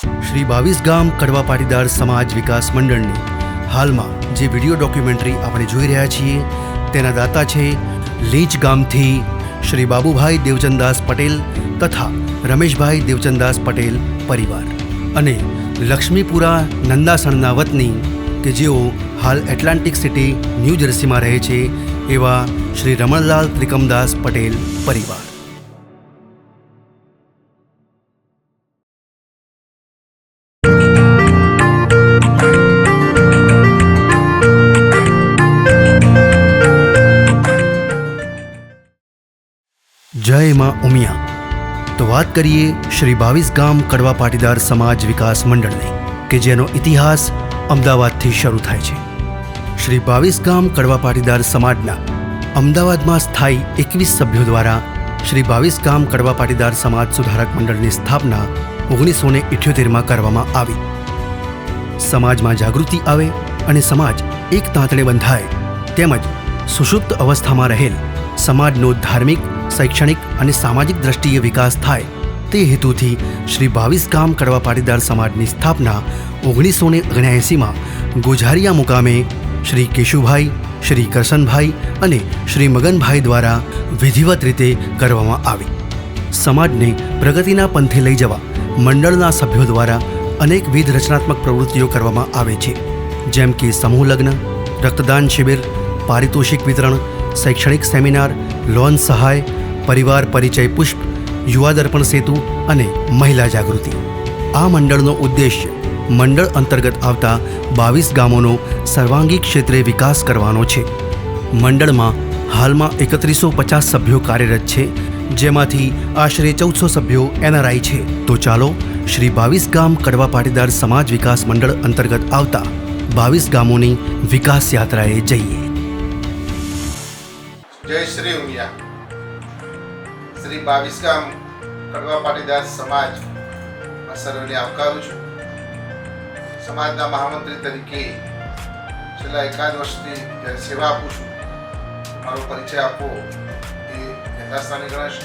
શ્રી 22 ગામ કડવા પાટીદાર સમાજ વિકાસ મંડળની હાલમાં જે વિડીયો ડોક્યુમેન્ટરી આપણે જોઈ રહ્યા છીએ તેના દાતા છે લીંચ ગામથી શ્રી બાબુભાઈ દેવચંદાસ પટેલ તથા રમેશભાઈ દેવચંદાસ પટેલ પરિવાર અને લક્ષ્મીપુરા નંદાસણના વતની કે જેઓ હાલ એટલાન્ટિક સિટી ન્યૂ જર્સીમાં રહે છે એવા શ્રી રમણલાલ ત્રિકમદાસ પટેલ પરિવાર. જય માં ઉમિયા. તો વાત કરીએ શ્રી 22 ગામ કડવા પાટીદાર સમાજ વિકાસ મંડળની કે જેનો ઇતિહાસ અમદાવાદથી શરૂ થાય છે. શ્રી 22 ગામ કડવા પાટીદાર સમાજના અમદાવાદમાં સ્થાયી 21 સભ્યો દ્વારા શ્રી 22 ગામ કડવા પાટીદાર સમાજ સુધારક મંડળની સ્થાપના 1978માં કરવામાં આવી. સમાજમાં જાગૃતિ આવે અને સમાજ એક તાંતણે બંધાય તેમજ સુષુપ્ત અવસ્થામાં રહેલ સમાજનો ધાર્મિક, શૈક્ષણિક અને સામાજિક દ્રષ્ટિએ વિકાસ થાય તે હેતુથી શ્રી 22 ગામ કડવા પાટીદાર સમાજની સ્થાપના 1979માં ગોઝારિયા મુકામે શ્રી કેશુભાઈ, શ્રી કરશનભાઈ અને શ્રી મગનભાઈ દ્વારા વિધિવત રીતે કરવામાં આવી. સમાજને પ્રગતિના પંથે લઈ જવા મંડળના સભ્યો દ્વારા અનેકવિધ રચનાત્મક પ્રવૃત્તિઓ કરવામાં આવે છે, જેમ કે સમૂહ લગ્ન, રક્તદાન શિબિર, પારિતોષિક વિતરણ, શૈક્ષણિક સેમિનાર, લોન સહાય, પરિવાર પરિચય પુષ્પ, યુવા દર્પણ સેતુ અને મહિલા જાગૃતિ. આ મંડળનો ઉદ્દેશ્ય મંડળ અંતર્ગત આવતા 22 ગામોનો સર્વાંગી ક્ષેત્રે વિકાસ કરવાનો છે. મંડળમાં હાલમાં 3150 સભ્યો કાર્યરત છે, જેમાંથી આશરે 1400 સભ્યો NRI છે. તો ચાલો શ્રી 22 ગામ કડવા પાટીદાર સમાજ વિકાસ મંડળ અંતર્ગત આવતા 22 ગામોની વિકાસ યાત્રાએ જઈએ. જય શ્રી ઉમિયા. શ્રી 22 ગામ કડવા પાટીદાર સમાજ સર્વેને આવકારું છું. સમાજના મહામંત્રી તરીકે છેલ્લા 1 વર્ષથી જ્યારે સેવા આપું છું, મારો પરિચય આપવો એ યથાસ્થાને ગણાશે.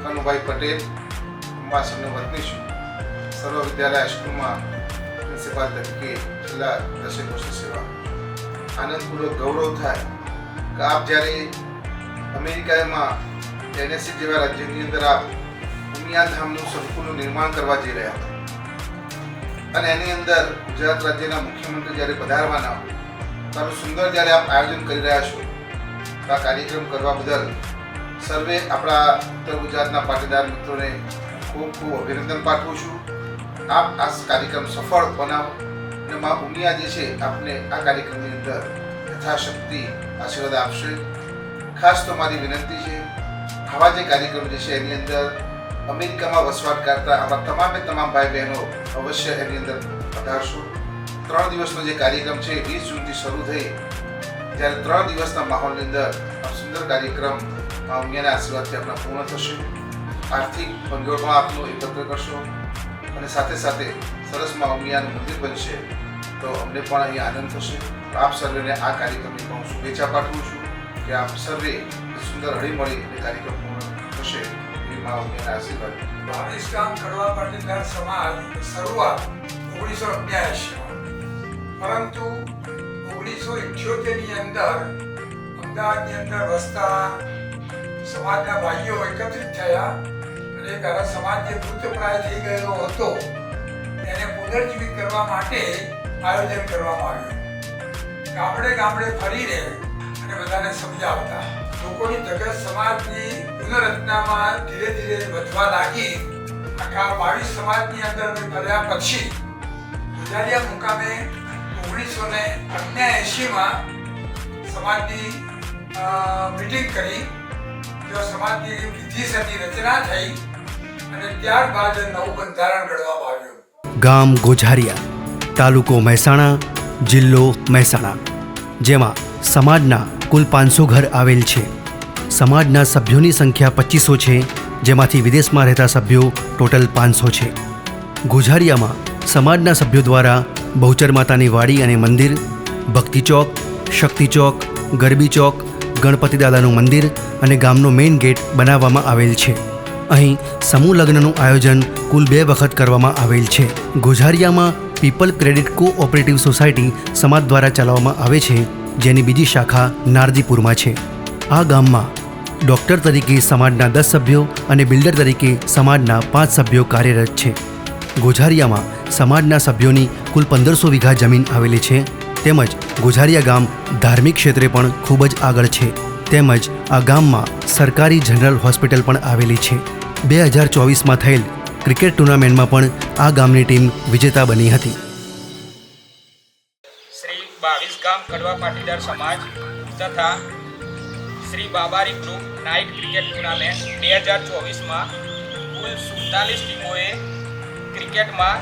કનુભાઈ પટેલ, અંબાસરનો વતની છું. સર્વ વિદ્યાલય હાઈસ્કૂલમાં પ્રિન્સિપાલ તરીકે છેલ્લા 10 વર્ષની સેવા. આનંદપૂર્વક ગૌરવ થાય કે આપ જ્યારે અમેરિકામાં ટેનેસી જેવા રાજ્યની અંદર આપ ઉમિયા ધામનું સંકુલનું નિર્માણ કરવા જઈ રહ્યા હતા અને એની અંદર ગુજરાત રાજ્યના મુખ્યમંત્રી જ્યારે પધારવાના તારું સુંદર જ્યારે આપ આયોજન કરી રહ્યા છો, તો આ કાર્યક્રમ કરવા બદલ સર્વે આપણા ઉત્તર ગુજરાતના પાટીદાર મિત્રોને ખૂબ ખૂબ અભિનંદન પાઠવું છું. આપ આ કાર્યક્રમ સફળ બનાવો અને મા ઉમિયા જે છે આપને આ કાર્યક્રમની અંદર યથાશક્તિ આશીર્વાદ આપશે. ખાસ તો મારી વિનંતી છે, આવા જે કાર્યક્રમ જે છે એની અંદર અમેરિકામાં વસવાટ કરતા આવા તમામ ભાઈ બહેનો અવશ્ય એની અંદર પધારશો. 3 દિવસનો જે કાર્યક્રમ છે 20 જૂનથી શરૂ થઈ, જ્યારે 3 દિવસના માહોલની અંદર આ સુંદર કાર્યક્રમ ઉમિયાના આશીર્વાદથી આપણા પૂર્ણ થશે. આર્થિક ભંડોળ પણ આપનું એકત્ર કરશો અને સાથે સાથે સરસ ઉમિયાનું મંદિર બનશે તો અમને પણ અહીં આનંદ થશે. આપ સર્વેને આ કાર્યક્રમની પણ શુભેચ્છા પાઠવું છું કે આપ સર્વે સુંદર હળીમળી અને કાર્યક્રમ પૂર્ણ થશે એવી મા ઉમિયાના આશીર્વાદ. 22 ગામ કડવા પાટીદાર સમાજ શરૂઆત 1979માં, પરંતુ 1978ની અંદર અમદાવાદની અંદર વસતા સમાજના ભાઈઓ એકત્રિત થયા અને એક સમાજ જે મૃતપ્રાય થઈ ગયેલો હતો એને પુનર્જીવિત કરવા માટે આયોજન કરવામાં આવ્યું. ગામડે ગામડે ફરીને અને બધાને સમજાવતા લોકોની જગત સમાજની પુનરરચનામાં ધીરે ધીરે વધવા લાગી. આખા 22 સમાજની અંદર ફર્યા પછી ગોઝારિયા મુકામે 1979માં સમાજની મીટિંગ કરી, જો સમાજની વિધિસરની રચના થઈ અને ત્યારબાદ નવું બંધારણ ઘડવામાં આવ્યું. ગામ ગોઝારિયા, તાલુકો મહેસાણા, જિલ્લો મહેસાણા, જેમાં સમાજના કુલ 500 ઘર આવેલ છે. સમાજના સભ્યોની સંખ્યા 2500 છે, જેમાંથી વિદેશમાં રહેતા સભ્યો ટોટલ 500 છે. ગોઝારિયામાં સમાજના સભ્યો દ્વારા બહુચર માતાની વાડી અને મંદિર, ભક્તિ ચોક, શક્તિ ચોક, ગરબી ચોક, ગણપતિ દાદાનું મંદિર અને ગામનો મેઇન ગેટ બનાવવામાં આવેલ છે. અહીં સમૂહ લગ્નનું આયોજન કુલ 2 વખત કરવામાં આવેલ છે. ગોઝારિયામાં પીપલ ક્રેડિટ કોઓપરેટિવ સોસાયટી સમાજ દ્વારા ચલાવવામાં આવે છે, જેની બીજી શાખા નારદીપુરમાં છે. આ ગામમાં ડૉક્ટર તરીકે સમાજના 10 સભ્યો અને બિલ્ડર તરીકે સમાજના 5 સભ્યો કાર્યરત છે. ગોઝારિયામાં સમાજના સભ્યોની કુલ 1500 વીઘા જમીન આવેલી છે. તેમજ ગોઝારિયા ગામ ધાર્મિક ક્ષેત્રે પણ ખૂબ જ આગળ છે. તેમજ આ ગામમાં સરકારી જનરલ હોસ્પિટલ પણ આવેલી છે. 2024માં થયેલ ક્રિકેટ ટુર્નામેન્ટમાં પણ આ ગામની ટીમ વિજેતા બની હતી. શ્રી 22 ગામ કડવા પાટીદાર સમાજ તથા Shri Babari group night cricket tournament 2024માં કુલ 47 ટીમોએ ક્રિકેટમાં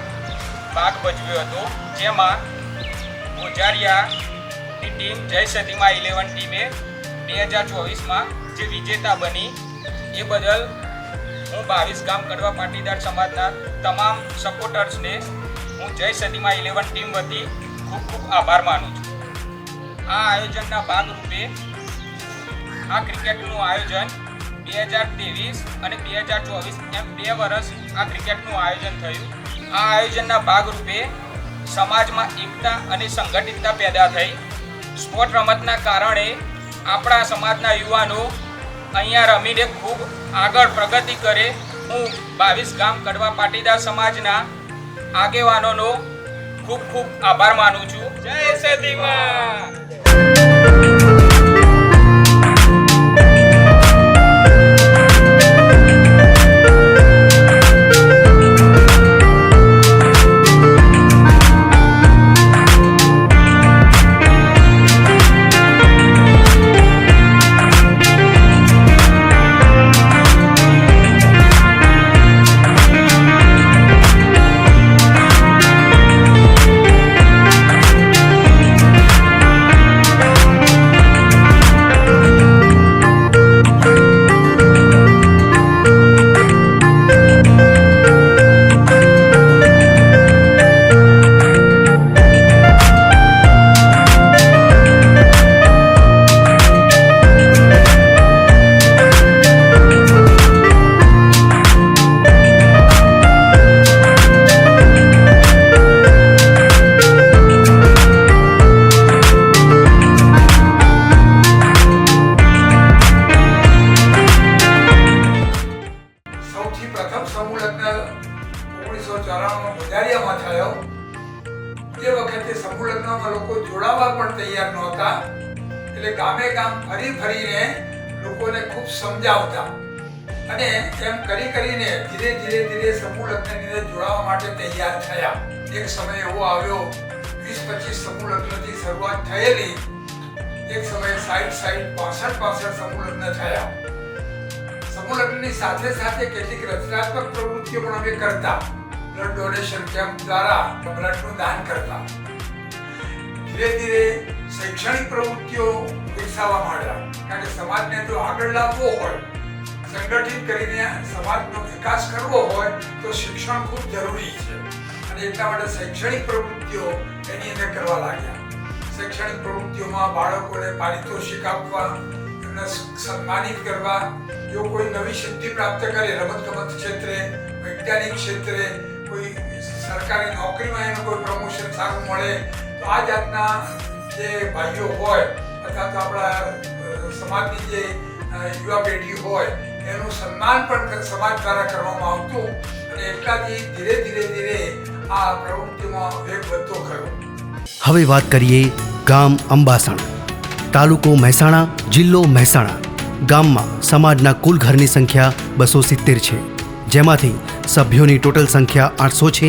ભાગ ભજવ્યો હતો, જેમાં ગોઝારિયાની ટીમ જય સતીમાં 11 ટીમે 2024માં જે વિજેતા બની એ બદલ હું 22 ગામ કડવા પાટીદાર સમાજના તમામ સપોર્ટર્સને હું જય સતીમાં 11 ટીમ વતી ખૂબ ખૂબ આભાર માનું છું. આ આયોજનના ભાગરૂપે આ ક્રિકેટનું આયોજન 2023 અને 2024 એમ 2 વર્ષ આ ક્રિકેટનું આયોજન થયું. આ આયોજનના ભાગરૂપે સમાજમાં એકતા અને સંગઠિતતા પેદા થઈ. સ્પોર્ટ રમતના કારણે આપણા સમાજના યુવાનો અહીંયા રમીને ખૂબ આગળ પ્રગતિ કરે. હું 22 ગામ કડવા પાટીદાર સમાજના આગેવાનોનો ખૂબ ખૂબ આભાર માનું છું. જય સતીમાં. ગોઝારિયામાં થયો. તે વખતે સમૂહ લગ્નમાં લોકો જોડાવા પણ તૈયાર નહોતા, એટલે ગામે ગામ ફરીને લોકોને ખૂબ સમજાવતા અને એમ કરીને ધીરે સમૂહ લગ્નની અંદર જોડાવા માટે તૈયાર થયા. એક સમય એવો આવ્યો 20-25 સમૂહ લગ્નથી શરૂઆત થયેલી, એક સમયે 60-65 સમૂહ લગ્ન થયા. સમૂહ લગ્નની સાથે કેટલીક રચનાત્મક પ્રવૃત્તિઓ પણ અમે કરતા. બ્લડ ડોનેશન કેમ્પ દ્વારા બ્લડનું દાન કરતા. ધીરે શૈક્ષણિક પ્રવૃત્તિઓ વિકસાવવા માંડ્યા, કારણ કે સમાજને જો આગળ લાવવો હોય, સંગઠિત કરીને સમાજનો વિકાસ કરવો હોય તો શિક્ષણ ખૂબ જરૂરી છે અને એટલા માટે શૈક્ષણિક પ્રવૃત્તિઓ એની અંદર કરવા લાગ્યા. શૈક્ષણિક પ્રવૃત્તિઓમાં બાળકોને પારિતોષિક આપવા, એમને સન્માનિત કરવા. જો કોઈ નવી સિદ્ધિ પ્રાપ્ત કરે રમતગમત ક્ષેત્રે, વૈજ્ઞાનિક ક્ષેત્રે, કોઈ સરકારી નોકરીમાં એનું કોઈ પ્રમોશન સારું મળે તો આ જાતના જે ભાઈઓ હોય અથવા તો આપણા સમાજની જે યુવા પેઢી હોય એનું સન્માન પણ સમાજ દ્વારા કરવામાં આવતું અને એટલાથી ધીરે આ પ્રવૃત્તિમાં વેગ વધતો ગયો. હવે વાત કરીએ ગામ અંબાસણ, તાલુકો મહેસાણા, જિલ્લો મહેસાણા. ગામમાં સમાજના કુલ ઘરની સંખ્યા 270 છે, જેમાંથી સભ્યોની ટોટલ સંખ્યા 800 છે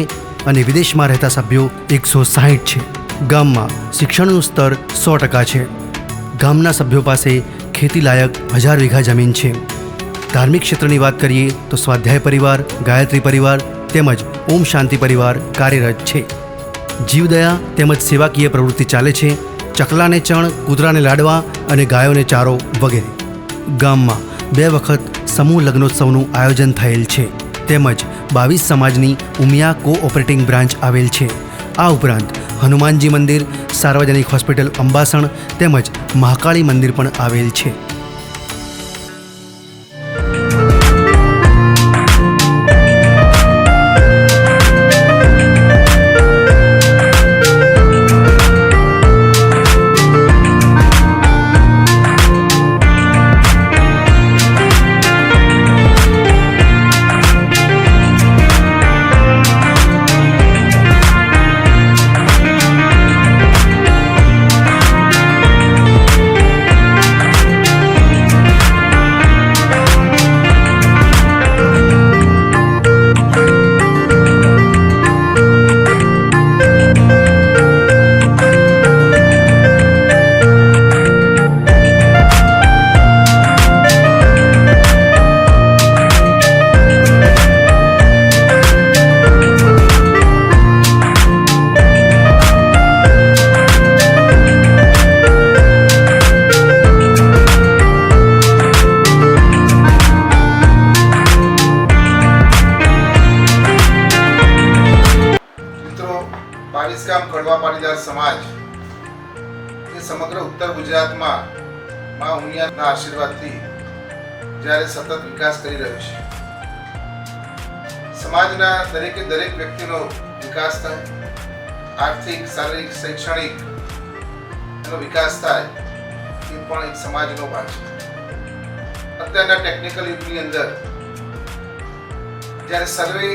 અને વિદેશમાં રહેતા સભ્યો 160 છે. ગામમાં શિક્ષણનું સ્તર 100% છે. ગામના સભ્યો પાસે ખેતીલાયક 1000 વીઘા જમીન છે. ધાર્મિક ક્ષેત્રની વાત કરીએ તો સ્વાધ્યાય પરિવાર, ગાયત્રી પરિવાર તેમજ ઓમ શાંતિ પરિવાર કાર્યરત છે. જીવદયા તેમજ સેવાકીય પ્રવૃત્તિ ચાલે છે. ચકલાને ચણ, કૂતરાને લાડવા અને ગાયોને ચારો વગેરે. ગામમાં 2 વખત સમૂહ લગ્નોત્સવનું આયોજન થયેલ છે. તેમજ 22 સમાજની ઉમિયા કોઓપરેટિંગ બ્રાન્ચ આવેલ છે. આ ઉપરાંત હનુમાનજી મંદિર, સાર્વજનિક હોસ્પિટલ અંબાસણ તેમજ મહાકાળી મંદિર પણ આવેલ છે. બાવીસ ગામ કડવા પાટીદાર સમાજ એ સમગ્ર ઉત્તર ગુજરાતમાં મા ઉમિયાના આશીર્વાદથી જ્યારે સતત વિકાસ કરી રહ્યો છે, સમાજના દરેકે દરેક વ્યક્તિનો વિકાસ થાય, આર્થિક, શારીરિક, શૈક્ષણિક એનો વિકાસ થાય, એ પણ એક સમાજનો ભાગ છે. અત્યારના ટેકનિકલ યુગની અંદર જ્યારે સર્વે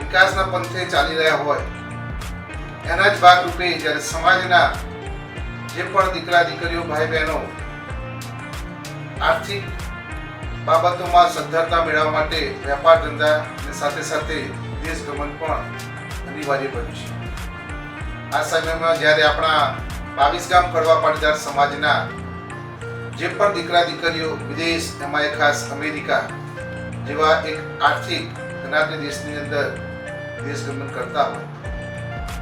વિકાસના પંથે ચાલી રહ્યા હોય, એના જ ભાગરૂપે જ્યારે સમાજના જે પણ દીકરા દીકરીઓ, ભાઈ બહેનો આર્થિક બાબતોમાં સદ્ધરતા મેળવવા માટે વેપાર ધંધા અને સાથે સાથે વિદેશ ગમન પણ અનિવાર્ય બન્યું છે. આ સમયમાં જ્યારે આપણા 22 ગામ કડવા પાટીદાર સમાજના જે પણ દીકરા દીકરીઓ વિદેશ, એમાં ખાસ અમેરિકા જેવા એક આર્થિક ધનાઢ્ય દેશની અંદર વિદેશ ગમન કરતા હોય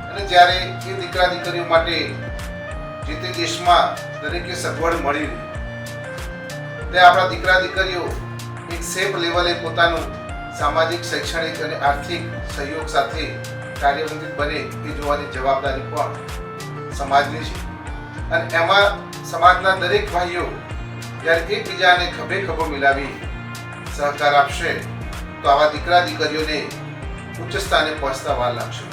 અને જ્યારે એ દીકરા દીકરીઓ માટે જે તે દેશમાં દરેકે સગવડ મળી રહી, તે આપણા દીકરા દીકરીઓ એક સેફ લેવલે પોતાનું સામાજિક, શૈક્ષણિક અને આર્થિક સહયોગ સાથે કાર્યરત બને એ જોવાની જવાબદારી પણ સમાજની છે. અને એમાં સમાજના દરેક ભાઈઓ જ્યારે એકબીજાને ખભે ખભો મિલાવી સહકાર આપશે તો આવા દીકરા દીકરીઓને ઉચ્ચ સ્થાને પહોંચતા વાર લાગશે.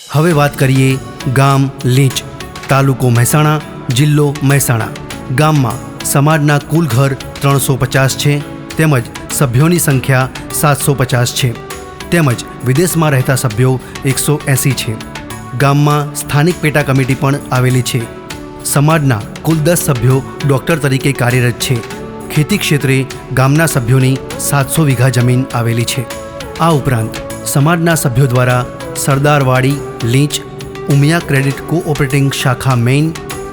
હવે વાત કરીએ ગામ લીંચ, તાલુકો મહેસાણા, જિલ્લો મહેસાણા. ગામમાં સમાજના કુલ ઘર 350 છે, તેમજ સભ્યોની સંખ્યા 750 છે, તેમજ વિદેશમાં રહેતા સભ્યો 180 છે. ગામમાં સ્થાનિક પેટા કમિટી પણ આવેલી છે. સમાજના કુલ 10 સભ્યો ડૉક્ટર તરીકે કાર્યરત છે. ખેતી ક્ષેત્રે ગામના સભ્યોની 700 વીઘા જમીન આવેલી છે. આ ઉપરાંત સમાજના સભ્યો દ્વારા સરદારવાડી લીંચ, ઉમિયા ક્રેડિટ કોઓપરેટિંગ શાખા મેઇન,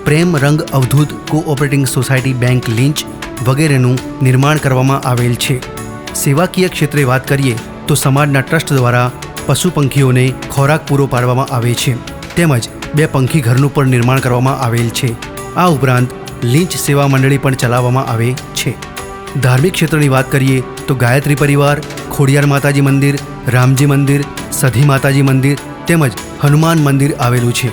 પ્રેમ રંગ Avdhoot cooperating society bank Linch વગેરેનું નિર્માણ કરવામાં આવેલ છે. સેવાકીય ક્ષેત્રે વાત કરીએ તો સમાજના ટ્રસ્ટ દ્વારા પશુ પંખીઓને ખોરાક પૂરો પાડવામાં આવે છે, તેમજ 2 પંખી ઘરનું પણ નિર્માણ કરવામાં આવેલ છે. આ ઉપરાંત લીંચ સેવા મંડળી પણ ચલાવવામાં આવે છે. ધાર્મિક ક્ષેત્રની વાત કરીએ તો ગાયત્રી પરિવાર, ખોડિયાર માતાજી મંદિર, રામજી મંદિર, સધી માતાજી મંદિર તેમજ હનુમાન મંદિર આવેલું છે.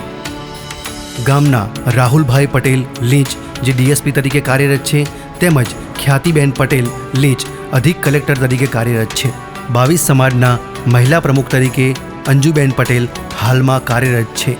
ગામના રાહુલભાઈ પટેલ લીંચ જે ડીએસપી તરીકે કાર્યરત છે, તેમજ ખ્યાતિબેન પટેલ લીંચ અધિક કલેક્ટર તરીકે કાર્યરત છે. 22 સમાજના મહિલા પ્રમુખ તરીકે અંજુબેન પટેલ હાલમાં કાર્યરત છે.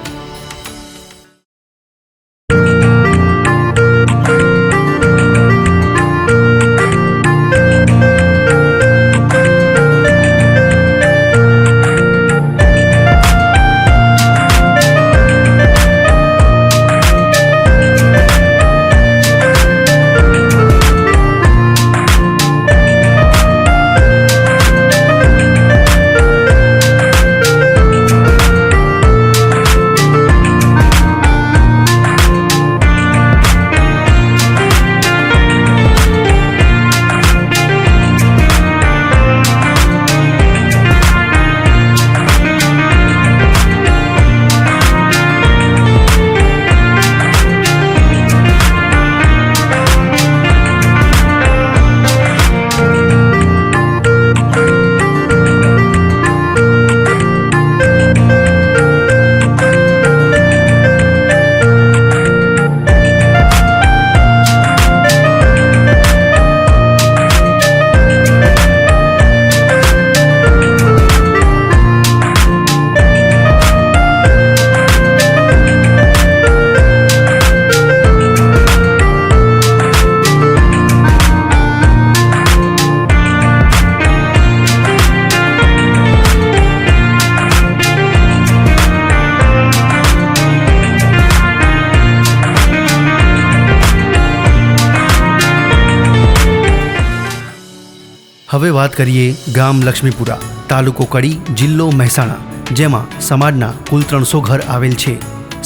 હવે વાત કરીએ ગામ લક્ષ્મીપુરા, તાલુકો કડી, જિલ્લો મહેસાણા, જેમાં સમાજના કુલ 300 ઘર આવેલ છે.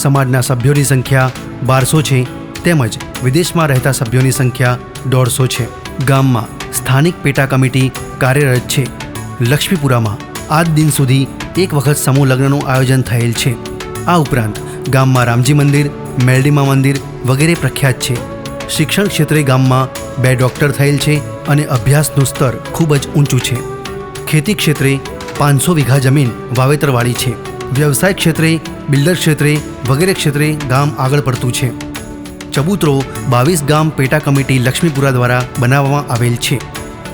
સમાજના સભ્યોની સંખ્યા 1200 છે, તેમજ વિદેશમાં રહેતા સભ્યોની સંખ્યા 150 છે. ગામમાં સ્થાનિક પેટા કમિટી કાર્યરત છે. લક્ષ્મીપુરામાં આજ દિન સુધી એક વખત સમૂહ લગ્નનું આયોજન થયેલ છે. આ ઉપરાંત ગામમાં રામજી મંદિર, મેરડીમા મંદિર વગેરે પ્રખ્યાત છે. શિક્ષણ ક્ષેત્રે ગામમાં 2 ડૉક્ટર થયેલ છે અને અભ્યાસનું સ્તર ખૂબ જ ઊંચું છે. ખેતી ક્ષેત્રે 500 વીઘા જમીન વાવેતરવાળી છે. વ્યવસાય ક્ષેત્રે, બિલ્ડર ક્ષેત્રે વગેરે ક્ષેત્રે ગામ આગળ પડતું છે. ચબૂતરો 22 ગામ પેટા કમિટી લક્ષ્મીપુરા દ્વારા બનાવવામાં આવેલ છે.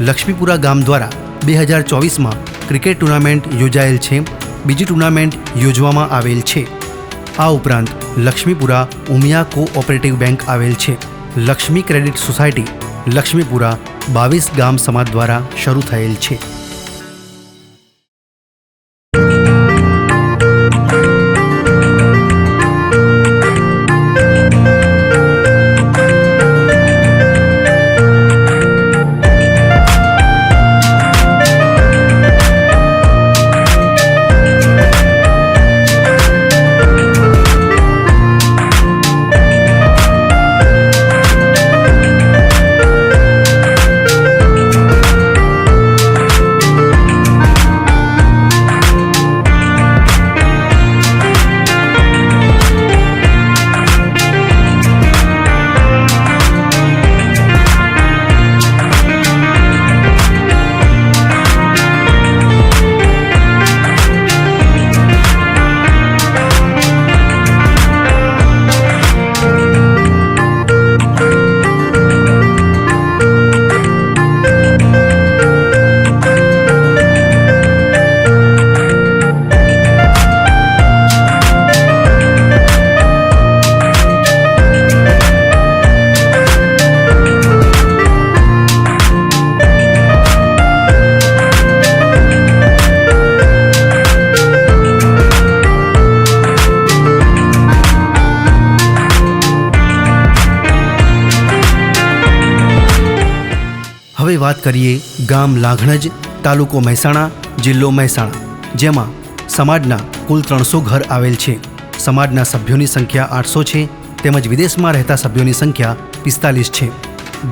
લક્ષ્મીપુરા ગામ દ્વારા 2024માં ક્રિકેટ ટુર્નામેન્ટ યોજાયેલ છે. બીજી ટુર્નામેન્ટ યોજવામાં આવેલ છે. આ ઉપરાંત લક્ષ્મીપુરા ઉમિયા કોઓપરેટિવ બેંક આવેલ છે. લક્ષ્મી ક્રેડિટ સોસાયટી લક્ષ્મીપુરા 22 ગામ સમાજ દ્વારા શરૂ થયેલ છે. હવે વાત કરીએ ગામ લાઘણજ, તાલુકો મહેસાણા, જિલ્લો મહેસાણા, જેમાં સમાજના કુલ 300 ઘર આવેલ છે. સમાજના સભ્યોની સંખ્યા 800 છે તેમજ વિદેશમાં રહેતા સભ્યોની સંખ્યા 45 છે.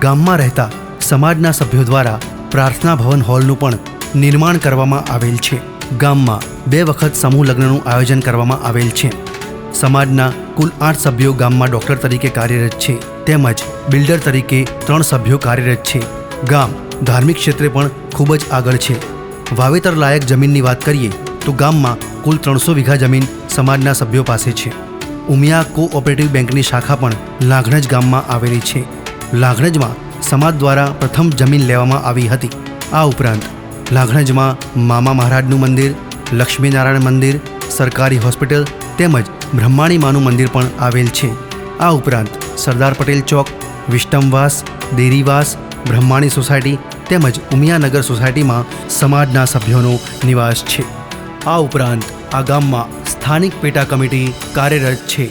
ગામમાં રહેતા સમાજના સભ્યો દ્વારા પ્રાર્થના ભવન હોલનું પણ નિર્માણ કરવામાં આવેલ છે. ગામમાં 2 વખત સમૂહ લગ્નનું આયોજન કરવામાં આવેલ છે. સમાજના કુલ 8 સભ્યો ગામમાં ડૉક્ટર તરીકે કાર્યરત છે તેમજ બિલ્ડર તરીકે 3 સભ્યો કાર્યરત છે. ગામ ધાર્મિક ક્ષેત્રે પણ ખૂબ જ આગળ છે. વાવેતર લાયક જમીનની વાત કરીએ તો ગામમાં કુલ 300 વીઘા જમીન સમાજના સભ્યો પાસે છે. ઉમિયા કોઓપરેટિવ બેંકની શાખા પણ લાઘણજ ગામમાં આવેલી છે. લાઘણજમાં સમાજ દ્વારા પ્રથમ જમીન લેવામાં આવી હતી. આ ઉપરાંત લાઘણજમાં મામા મહારાજનું મંદિર, લક્ષ્મીનારાયણ મંદિર, સરકારી હોસ્પિટલ તેમજ બ્રહ્માણી માનું મંદિર પણ આવેલ છે. આ ઉપરાંત સરદાર પટેલ ચોક, વિષ્ટમવાસ, દેરીવાસ, બ્રહ્માણી સોસાયટી તેમજ ઉમિયાનગર સોસાયટીમાં સમાજના સભ્યોનો નિવાસ છે. આ ઉપરાંત આ ગામમાં સ્થાનિક પેટા કમિટી કાર્યરત છે.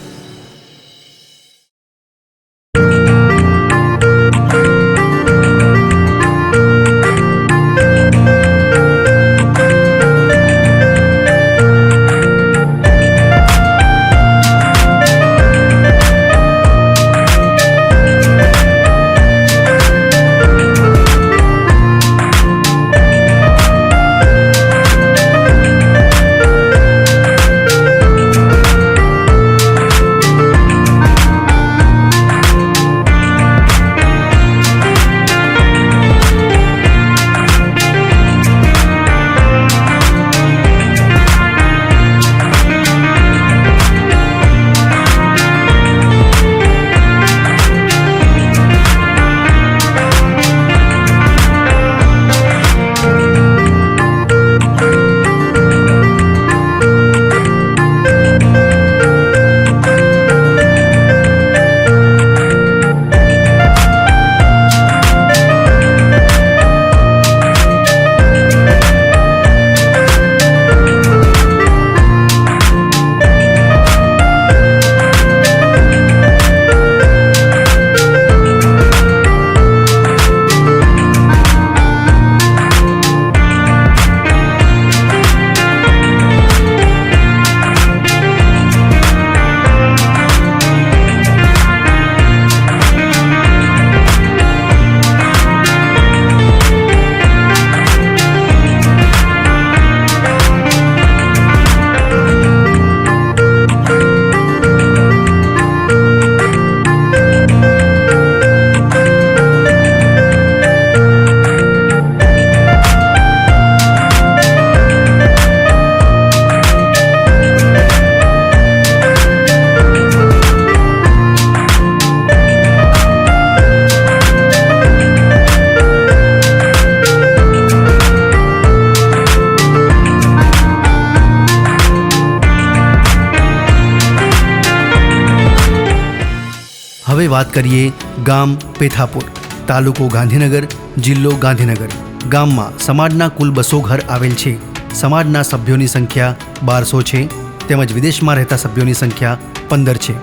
હવે વાત કરીએ ગામ પેથાપુર, તાલુકો ગાંધીનગર, જિલ્લો ગાંધીનગર. ગામમાં સમાજના કુલ 200 ઘર આવેલ છે. સમાજના સભ્યોની સંખ્યા 1200 છે, તેમજ વિદેશમાં રહેતા સભ્યોની સંખ્યા 15 છે.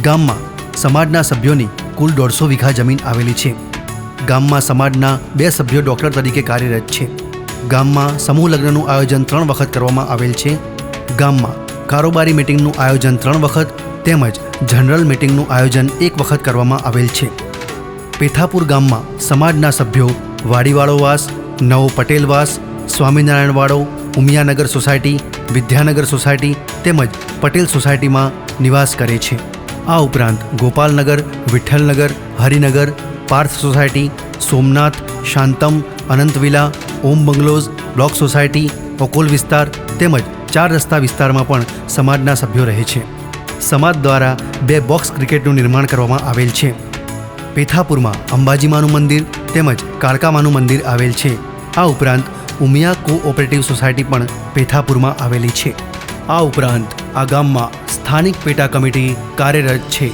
ગામમાં સમાજના સભ્યોની કુલ 150 વીઘા જમીન આવેલી છે. ગામમાં સમાજના 2 સભ્યો ડૉક્ટર તરીકે કાર્યરત છે. ગામમાં સમૂહ લગ્નનું આયોજન 3 વખત કરવામાં આવેલ છે. ગામમાં કારોબારી મિટિંગનું આયોજન 3 વખત તેમજ જનરલ મિટિંગનું આયોજન 1 વખત કરવામાં આવેલ છે. પેથાપુર ગામમાં સમાજના સભ્યો વાડીવાળોવાસ, નવો પટેલવાસ, સ્વામિનારાયણવાડો, ઉમિયાનગર સોસાયટી, વિદ્યાનગર સોસાયટી તેમજ પટેલ સોસાયટીમાં નિવાસ કરે છે. આ ઉપરાંત ગોપાલનગર, વિઠ્ઠલનગર, હરિનગર, પાર્થ સોસાયટી, સોમનાથ, શાંતમ, અનંત વિલા, ઓમ બંગલોઝ, બ્લોક સોસાયટી, ઓકોલ વિસ્તાર તેમજ 4 રસ્તા વિસ્તારમાં પણ સમાજના સભ્યો રહે છે. સમાજ દ્વારા 2 બોક્સ ક્રિકેટનું નિર્માણ કરવામાં આવેલ છે. પેથાપુરમાં અંબાજીમાનું મંદિર તેમજ કાળકામાનું મંદિર આવેલ છે. આ ઉપરાંત ઉમિયા કોઓપરેટિવ સોસાયટી પણ પેથાપુરમાં આવેલી છે. આ ઉપરાંત આ ગામમાં સ્થાનિક પેટા કમિટી કાર્યરત છે.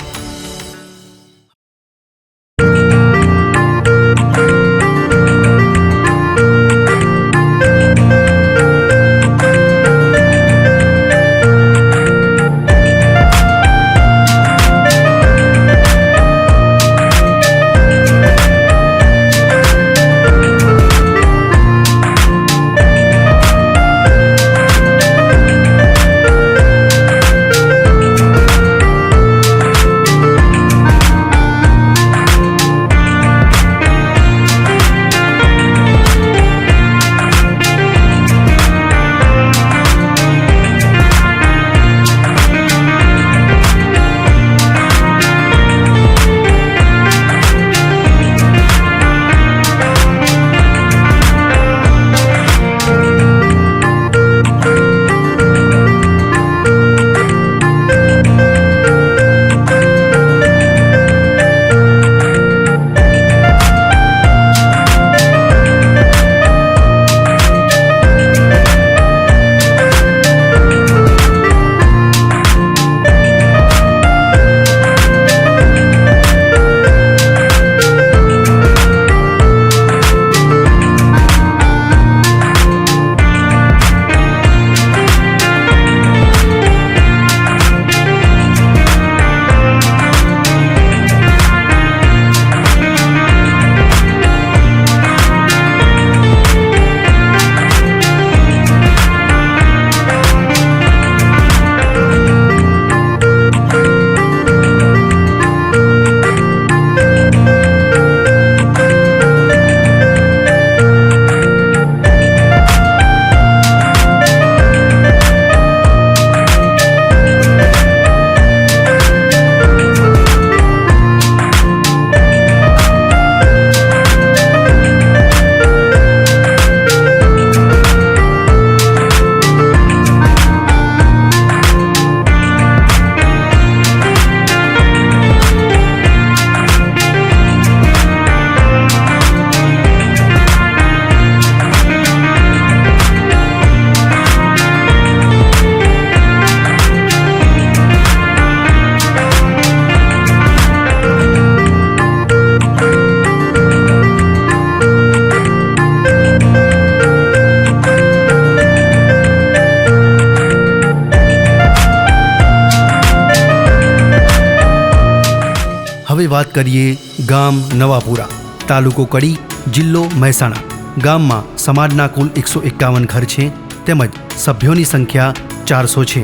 હવે વાત કરીએ ગામ નવાપુરા, તાલુકો કડી, જિલ્લો મહેસાણા. ગામમાં સમાજના કુલ 151 ઘર છે તેમજ સભ્યોની સંખ્યા 400 છે.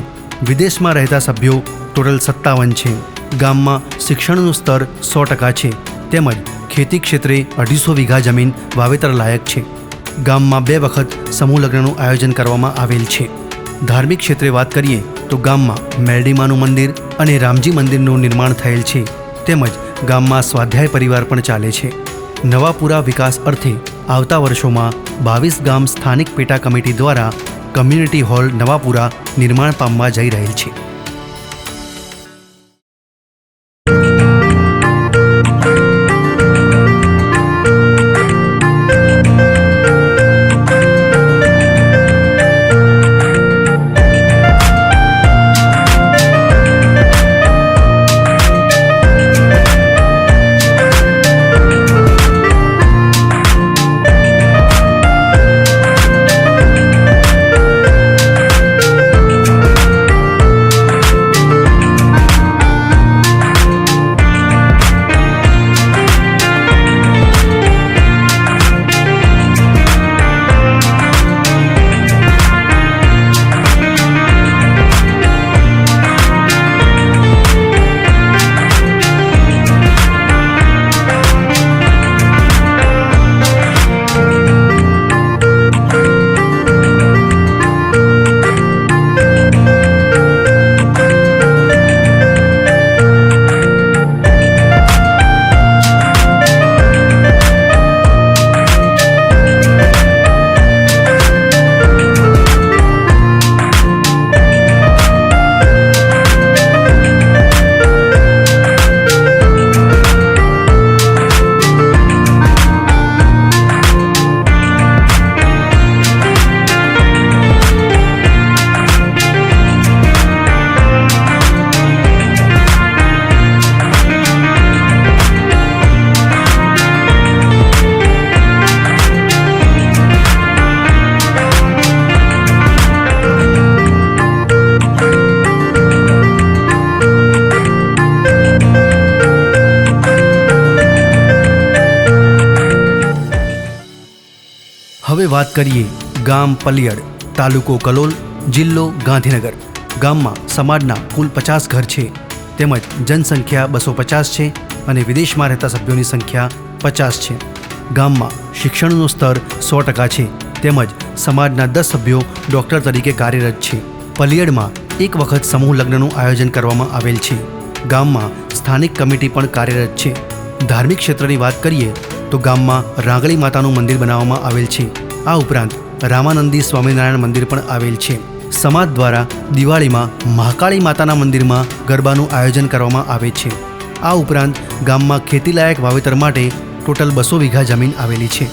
વિદેશમાં રહેતા સભ્યો ટોટલ 57 છે. ગામમાં શિક્ષણનું સ્તર 100% છે તેમજ ખેતી ક્ષેત્રે 250 વીઘા જમીન વાવેતર લાયક છે. ગામમાં 2 વખત સમૂહ લગ્નનું આયોજન કરવામાં આવેલ છે. ધાર્મિક ક્ષેત્રે વાત કરીએ તો ગામમાં મેરડીમાનું મંદિર અને રામજી મંદિરનું નિર્માણ થયેલ છે તેમજ ગામમાં સ્વાધ્યાય પરિવાર પણ ચાલે છે. નવાપુરા વિકાસ અર્થે આવતા વર્ષોમાં 22 ગામ સ્થાનિક પેટા કમિટી દ્વારા કમ્યુનિટી હોલ નવાપુરા નિર્માણ પામવા જઈ રહેલ છે. હવે વાત કરીએ ગામ પલિયડ, તાલુકો કલોલ, જિલ્લો ગાંધીનગર. ગામમાં સમાજના કુલ 50 ઘર છે, તેમજ જનસંખ્યા 250 છે અને વિદેશમાં રહેતા સભ્યોની સંખ્યા 50 છે. ગામમાં શિક્ષણનું સ્તર 100% છે, તેમજ સમાજના 10 સભ્યો ડૉક્ટર તરીકે કાર્યરત છે. પલિયડમાં એક વખત સમૂહ લગ્નનું આયોજન કરવામાં આવેલ છે. ગામમાં સ્થાનિક કમિટી પણ કાર્યરત છે. ધાર્મિક ક્ષેત્રની વાત કરીએ તો ગામમાં રાંગળી માતાનું મંદિર બનાવવામાં આવેલ છે. આ ઉપરાંત રામાનંદી સ્વામિનારાયણ મંદિર પણ આવેલ છે. સમાજ દ્વારા દિવાળીમાં મહાકાળી માતાના મંદિરમાં ગરબાનું આયોજન કરવામાં આવે છે. આ ઉપરાંત ગામમાં ખેતીલાયક વાવેતર માટે ટોટલ 200 વીઘા જમીન આવેલી છે.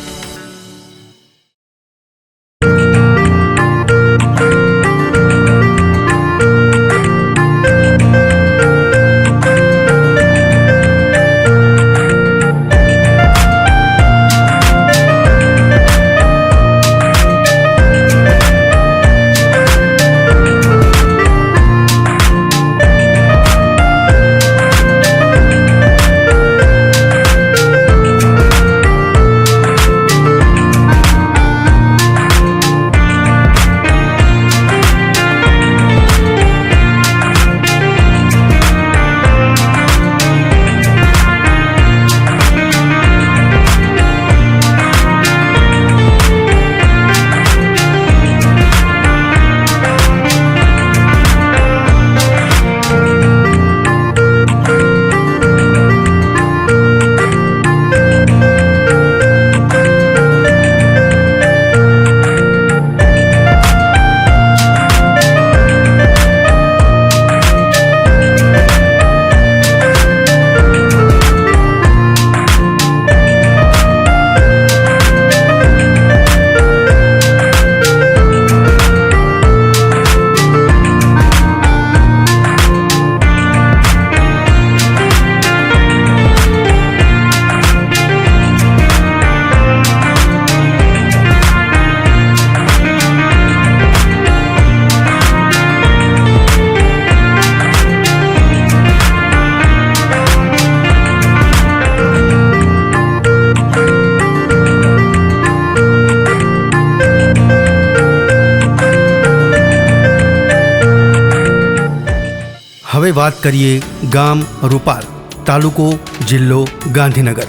હવે વાત કરીએ ગામ રૂપાલ, તાલુકો જિલ્લો ગાંધીનગર.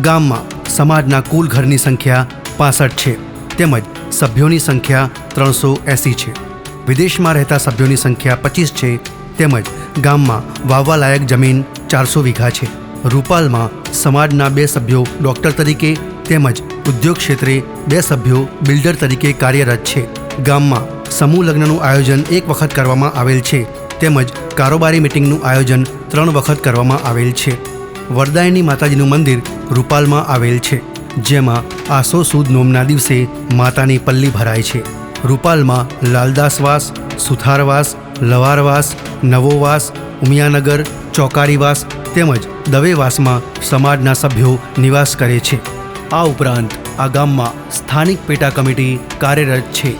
ગામમાં સમાજના કુલ ઘરની સંખ્યા 65 છે, તેમજ સભ્યોની સંખ્યા 380 છે. વિદેશમાં રહેતા સભ્યોની સંખ્યા 25 છે, તેમજ ગામમાં વાવવા લાયક જમીન 400 વીઘા છે. રૂપાલમાં સમાજના 2 સભ્યો ડૉક્ટર તરીકે તેમજ ઉદ્યોગ ક્ષેત્રે 2 સભ્યો બિલ્ડર તરીકે કાર્યરત છે. ગામમાં સમૂહ લગ્નનું આયોજન 1 વખત કરવામાં આવેલ છે, તેમજ કારોબારી મિટિંગનું આયોજન 3 વખત કરવામાં આવેલ છે. વરદાયની માતાજીનું મંદિર રૂપાલમાં આવેલ છે, જેમાં આસો સુદ નોમના દિવસે માતાની પલ્લી ભરાય છે. રૂપાલમાં લાલદાસવાસ, સુથારવાસ, લવારવાસ, નવોવાસ, ઉમિયાનગર, ચોકારીવાસ તેમજ દવેવાસમાં સમાજના સભ્યો નિવાસ કરે છે. આ ઉપરાંત આ ગામમાં સ્થાનિક પેટા કમિટી કાર્યરત છે.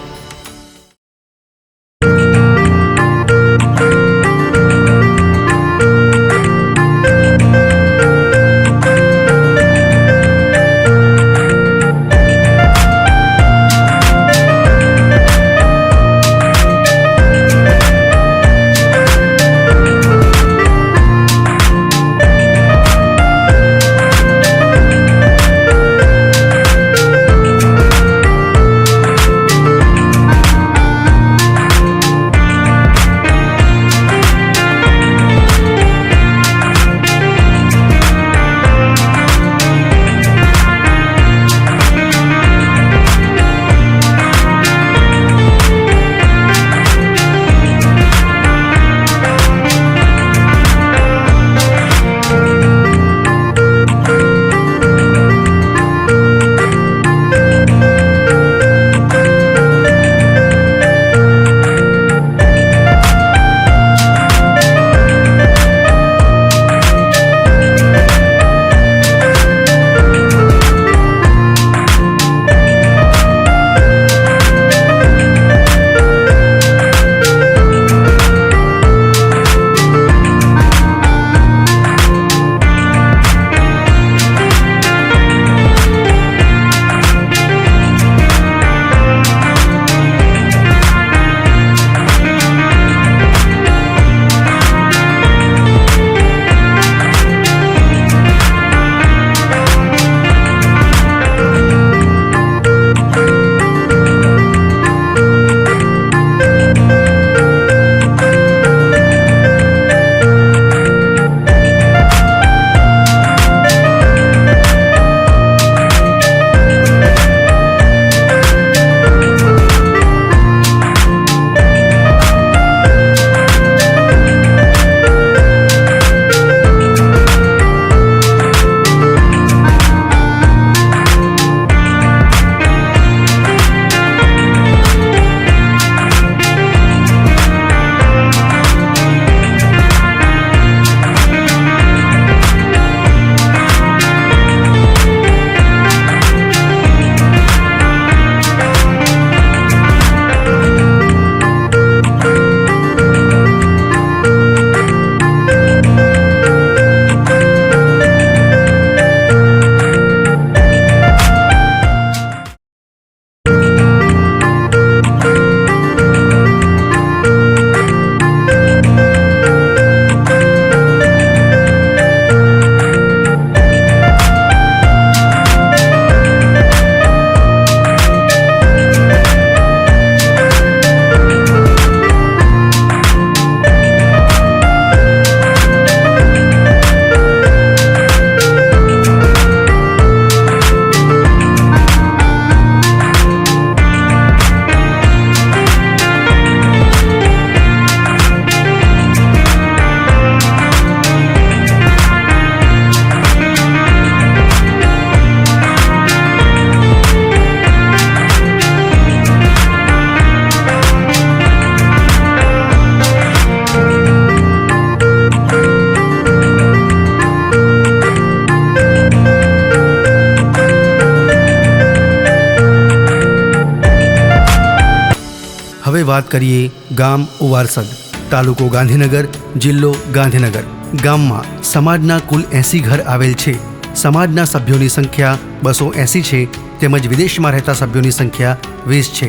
હવે વાત કરીએ ગામ ઉવારસદ, તાલુકો ગાંધીનગર, જિલ્લો ગાંધીનગર. ગામમાં સમાજના કુલ 80 ઘર આવેલ છે. સમાજના સભ્યોની સંખ્યા 280 છે, તેમજ વિદેશમાં રહેતા સભ્યોની સંખ્યા 20 છે.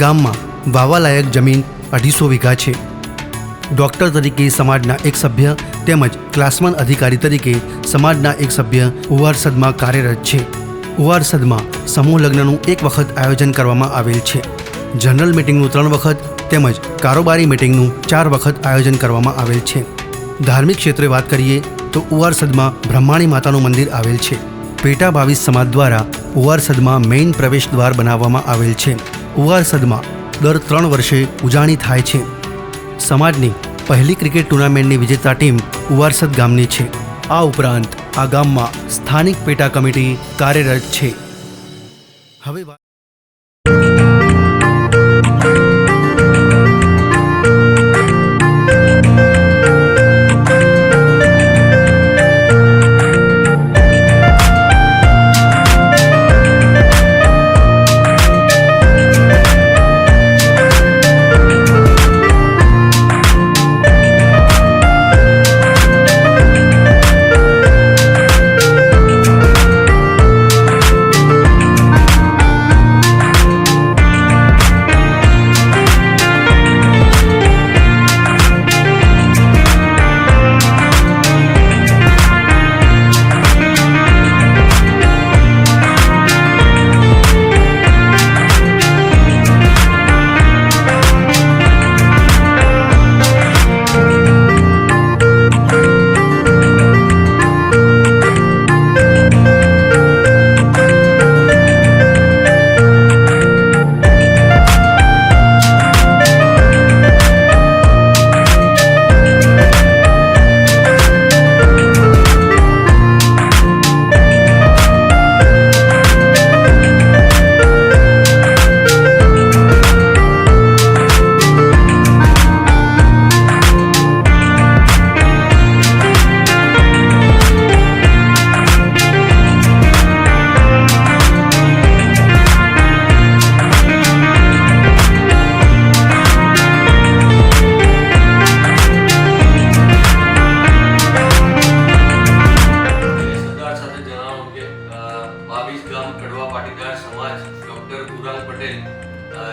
ગામમાં વાવાલાયક જમીન 250 વીઘા છે. ડૉક્ટર તરીકે સમાજના એક સભ્ય તેમજ ક્લાસમેન અધિકારી તરીકે સમાજના એક સભ્ય ઉવારસદમાં કાર્યરત છે. ઉવારસદમાં સમૂહ લગ્નનું એક વખત આયોજન કરવામાં આવેલ છે. જનરલ મિટિંગનું 3 વખત તેમજ કારોબારી મિટિંગનું 4 વખત આયોજન કરવામાં આવેલ છે. ધાર્મિક ક્ષેત્રે વાત કરીએ તો ઉવારસદમાં બ્રહ્માણી માતાનું મંદિર આવેલ છે. પેટા 22 સમાજ દ્વારા ઉવારસદમાં મેઇન પ્રવેશ દ્વાર બનાવવામાં આવેલ છે. ઉવારસદમાં દર 3 વર્ષે ઉજાણી થાય છે. સમાજની પહેલી ક્રિકેટ ટુર્નામેન્ટની વિજેતા ટીમ ઉવારસદ ગામની છે. આ ઉપરાંત આ ગામમાં સ્થાનિક પેટા કમિટી કાર્યરત છે. હવે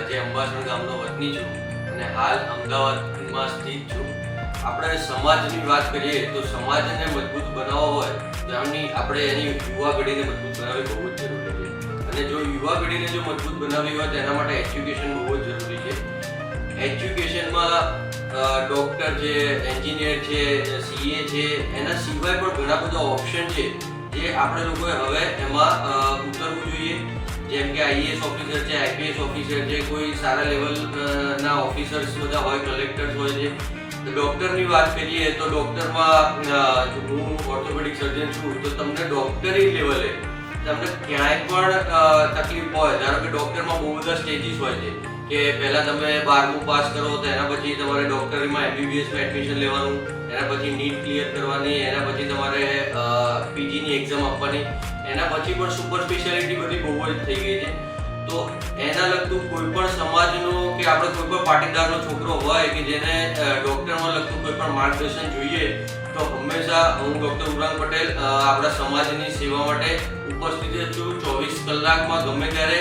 જે અંબાસણ ગામનો વતની છું અને હાલ અમદાવાદમાં સ્થિત છું. આપણે સમાજની વાત કરીએ તો સમાજને મજબૂત બનાવવો હોય તો આપણે એની યુવા પેઢીને મજબૂત બનાવવી બહુ જ જરૂરી છે. અને જો યુવા પેઢીને જો મજબૂત બનાવવી હોય તો એના માટે એજ્યુકેશન બહુ જ જરૂરી છે. એજ્યુકેશનમાં ડૉક્ટર છે, એન્જિનિયર છે, CA છે, એના સિવાય પણ ઘણા બધા ઓપ્શન છે જે આપણે લોકોએ હવે એમાં ઉતરવું જોઈએ. જેમ કે IAS ઓફિસર છે, IPS ઓફિસર છે, કોઈ સારા લેવલના ઓફિસર્સ બધા હોય, કલેક્ટર્સ હોય છે. ડૉક્ટરની વાત કરીએ તો ડૉક્ટરમાં હું ઓર્થોપેડિક સર્જન છું, તો તમને ડૉક્ટરી લેવલે તમને ક્યાંય પણ તકલીફ હોય, ધારો કે ડૉક્ટરમાં બહુ બધા સ્ટેજીસ હોય છે કે પહેલાં તમે 12મું પાસ કરો તો એના પછી તમારે ડૉક્ટરીમાં MBBSમાં એડમિશન લેવાનું, એના પછી નીટ ક્લિયર કરવાની, એના પછી તમારે PGની એક્ઝામ આપવાની, એના પછી પણ સુપર સ્પેશિયાલિટી બધી બહુ જ થઈ ગઈ છે. તો એના લગતું કોઈ પણ સમાજનો કે આપણે કોઈ પણ પાટીદારનો છોકરો હોય કે જેને ડૉક્ટરમાં લગતું કોઈ પણ માર્ગદર્શન જોઈએ તો હંમેશા હું ડૉક્ટર ઉરાંગ પટેલ આપણા સમાજની સેવા માટે ઉપસ્થિત છું 24 કલાકમાં ગમે ત્યારે.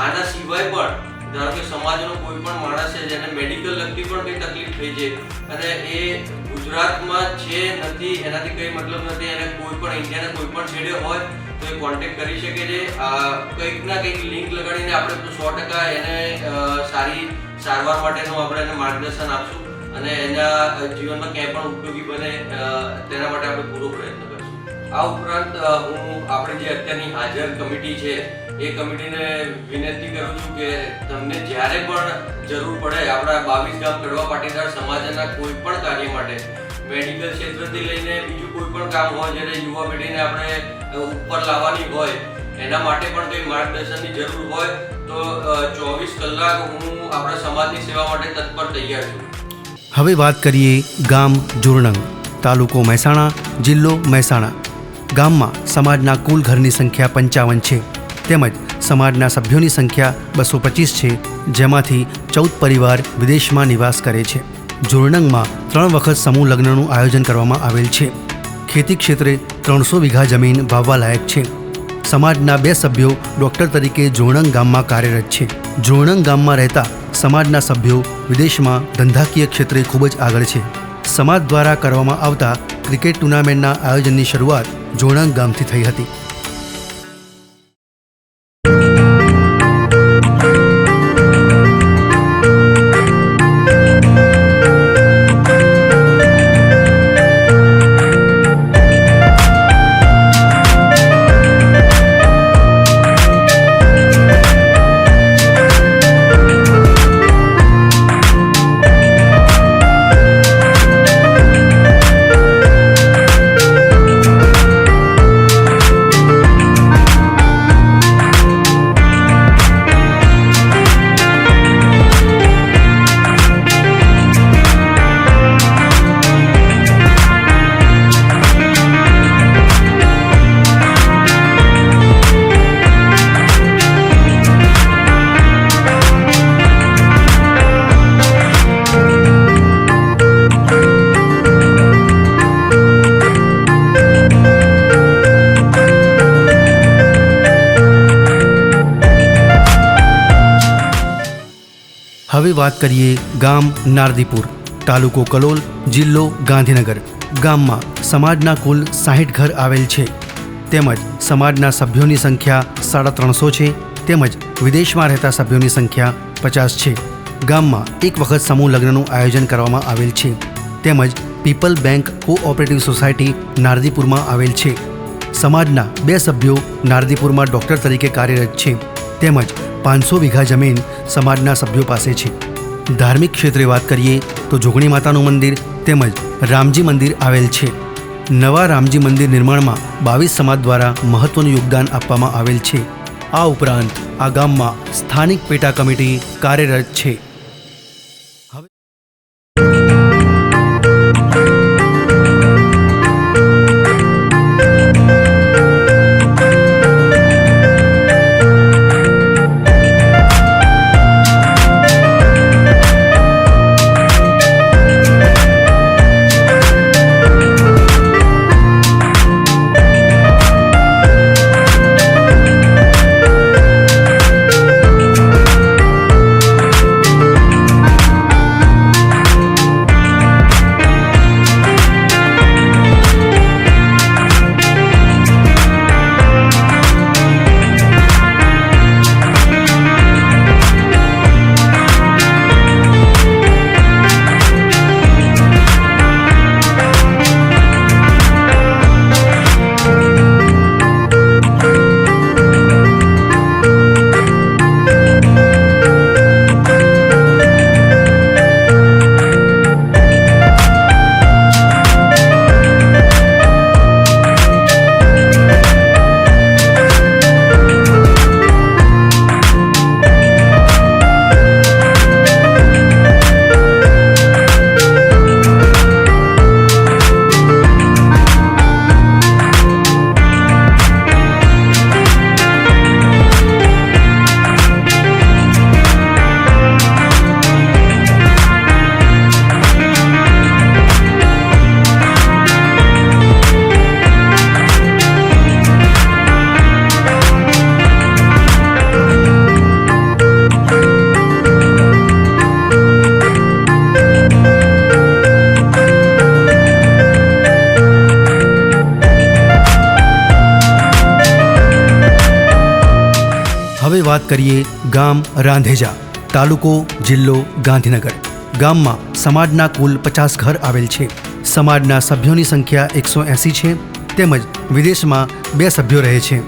આના સિવાય પણ ધારો કે સમાજનો કોઈ પણ માણસ છે જેને મેડિકલ લગતી પણ કંઈ તકલીફ થઈ છે અને એ ગુજરાતમાં છે નથી એનાથી કંઈ મતલબ નથી, અને કોઈ પણ ઇન્ડિયાના કોઈ પણ છેડે હોય તો એ કોન્ટેક્ટ કરી શકે છે. કંઈક ના કંઈક લિંક લગાડીને આપણે 100% એને સારી સારવાર માટેનું આપણે એને માર્ગદર્શન આપશું અને એના જીવનમાં ક્યાંય પણ ઉપયોગી બને તેના માટે આપણે પૂરો પ્રયત્ન કરીશું. આ ઉપરાંત હું આપણી જે અત્યારની હાજર કમિટી છે એ કમિટીને વિનંતી કરું છું કે તમને જ્યારે પણ જરૂર પડે આપણા 22 ગામ કડવા પાટીદાર સમાજના કોઈ પણ કાર્ય માટે, મેડિકલ ક્ષેત્રથી લઈને બીજું કોઈ પણ કામ હોય જ્યારે યુવા પેઢીને આપણે ઉપર લાવવાની હોય એના માટે પણ કંઈ માર્ગદર્શનની જરૂર હોય તો 24 કલાક હું આપણા સમાજની સેવા માટે તત્પર તૈયાર છું. હવે વાત કરીએ ગામ જુરણંગ, તાલુકો મહેસાણા, જિલ્લો મહેસાણા. ગામમાં સમાજના કુલ ઘરની સંખ્યા 55 છે તેમજ સમાજના સભ્યોની સંખ્યા 225 છે, જેમાંથી 14 પરિવાર વિદેશમાં નિવાસ કરે છે. જોરણંગમાં 3 વખત સમૂહ લગ્નનું આયોજન કરવામાં આવેલ છે. ખેતી ક્ષેત્રે 300 વીઘા જમીન વાવવા લાયક છે. સમાજના 2 સભ્યો ડૉક્ટર તરીકે જોરણંગ ગામમાં કાર્યરત છે. જોરણંગ ગામમાં રહેતા સમાજના સભ્યો વિદેશમાં ધંધાકીય ક્ષેત્રે ખૂબ જ આગળ છે. સમાજ દ્વારા કરવામાં આવતા ક્રિકેટ ટુર્નામેન્ટના આયોજનની શરૂઆત જોરણંગ ગામથી થઈ હતી. હવે વાત કરીએ ગામ નારદીપુર, તાલુકો કલોલ, જિલ્લો ગાંધીનગર. ગામમાં સમાજના કુલ 60 ઘર આવેલ છે, તેમજ સમાજના સભ્યોની સંખ્યા 350 છે, તેમજ વિદેશમાં રહેતા સભ્યોની સંખ્યા 50 છે. ગામમાં 1 વખત સમૂહ લગ્નનું આયોજન કરવામાં આવેલ છે, તેમજ પીપલ બેંક કોઓપરેટિવ સોસાયટી નારદીપુરમાં આવેલ છે. સમાજના 2 સભ્યો નારદીપુરમાં ડૉક્ટર તરીકે કાર્યરત છે, તેમજ 500 વીઘા જમીન સમાજના સભ્યો પાસે છે. ધાર્મિક ક્ષેત્રે વાત કરીએ તો જોગણી માતાનું મંદિર તેમજ રામજી મંદિર આવેલ છે. નવા રામજી મંદિર નિર્માણમાં 22 સમાજ દ્વારા મહત્વનું યોગદાન આપવામાં આવેલ છે. આ ઉપરાંત આ ગામમાં સ્થાનિક પેટા કમિટી કાર્યરત છે. હવે વાત કરીએ ગામ રાંધેજા, તાલુકો જિલ્લો ગાંધીનગર. ગામમાં સમાજના કુલ 50 ઘર આવેલ છે. સમાજના સભ્યોની સંખ્યા 180 છે, તેમજ વિદેશમાં 2 સભ્યો રહે છે.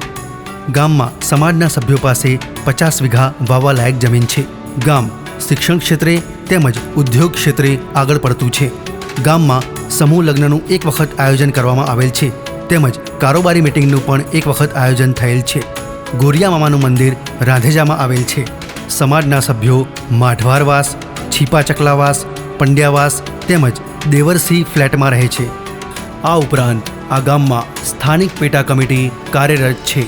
ગામમાં સમાજના સભ્યો પાસે 50 વીઘા વાવવા લાયક જમીન છે. ગામ શિક્ષણ ક્ષેત્રે તેમજ ઉદ્યોગ ક્ષેત્રે આગળ પડતું છે. ગામમાં સમૂહ લગ્નનું 1 વખત આયોજન કરવામાં આવેલ છે, તેમજ કારોબારી મીટિંગનું પણ 1 વખત આયોજન થયેલ છે. ગોરિયા મામાનું મંદિર રાંધેજામાં આવેલ છે. સમાજના સભ્યો માઢવારવાસ, છીપા ચકલાવાસ, પંડ્યાવાસ તેમજ દેવરસી ફ્લેટમાં રહે છે. આ ઉપરાંત આ ગામમાં સ્થાનિક પેટા કમિટી કાર્યરત છે.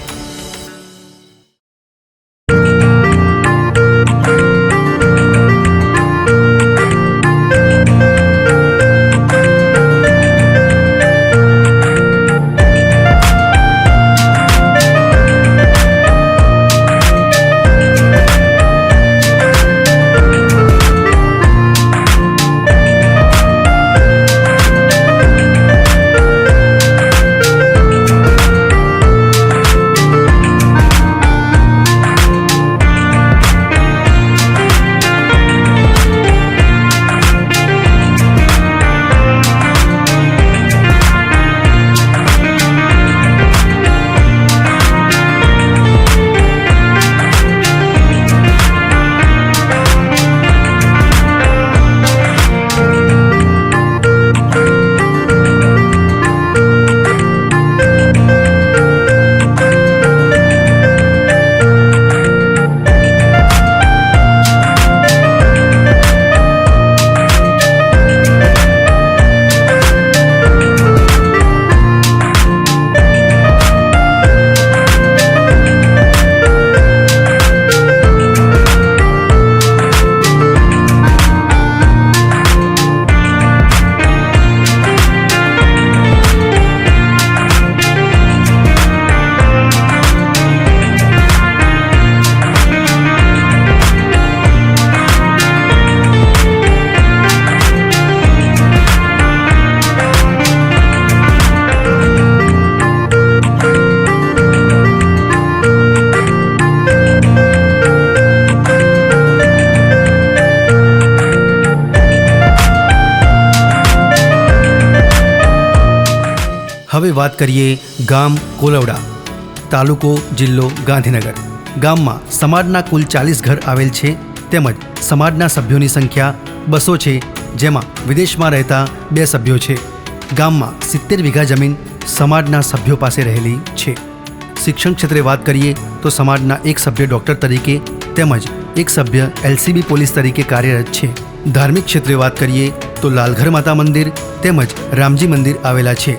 હવે વાત કરીએ ગામ કોલવડા, તાલુકો જિલ્લો ગાંધીનગર. ગામમાં સમાજના કુલ 40 ઘર આવેલ છે, તેમજ સમાજના સભ્યોની સંખ્યા 200 છે, જેમાં વિદેશમાં રહેતા 2 સભ્યો છે. ગામમાં 70 વીઘા જમીન સમાજના સભ્યો પાસે રહેલી છે. શિક્ષણ ક્ષેત્રે વાત કરીએ તો સમાજના એક સભ્ય ડૉક્ટર તરીકે તેમજ એક સભ્ય LCB પોલીસ તરીકે કાર્યરત છે. ધાર્મિક ક્ષેત્રે વાત કરીએ તો લાલઘર માતા મંદિર તેમજ રામજી મંદિર આવેલા છે.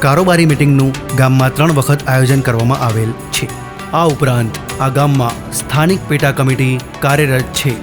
કારોબારી મિટિંગનું ગામમાં 3 વખત આયોજન કરવામાં આવેલ છે. આ ઉપરાંત આ ગામમાં સ્થાનિક પેટા કમિટી કાર્યરત છે.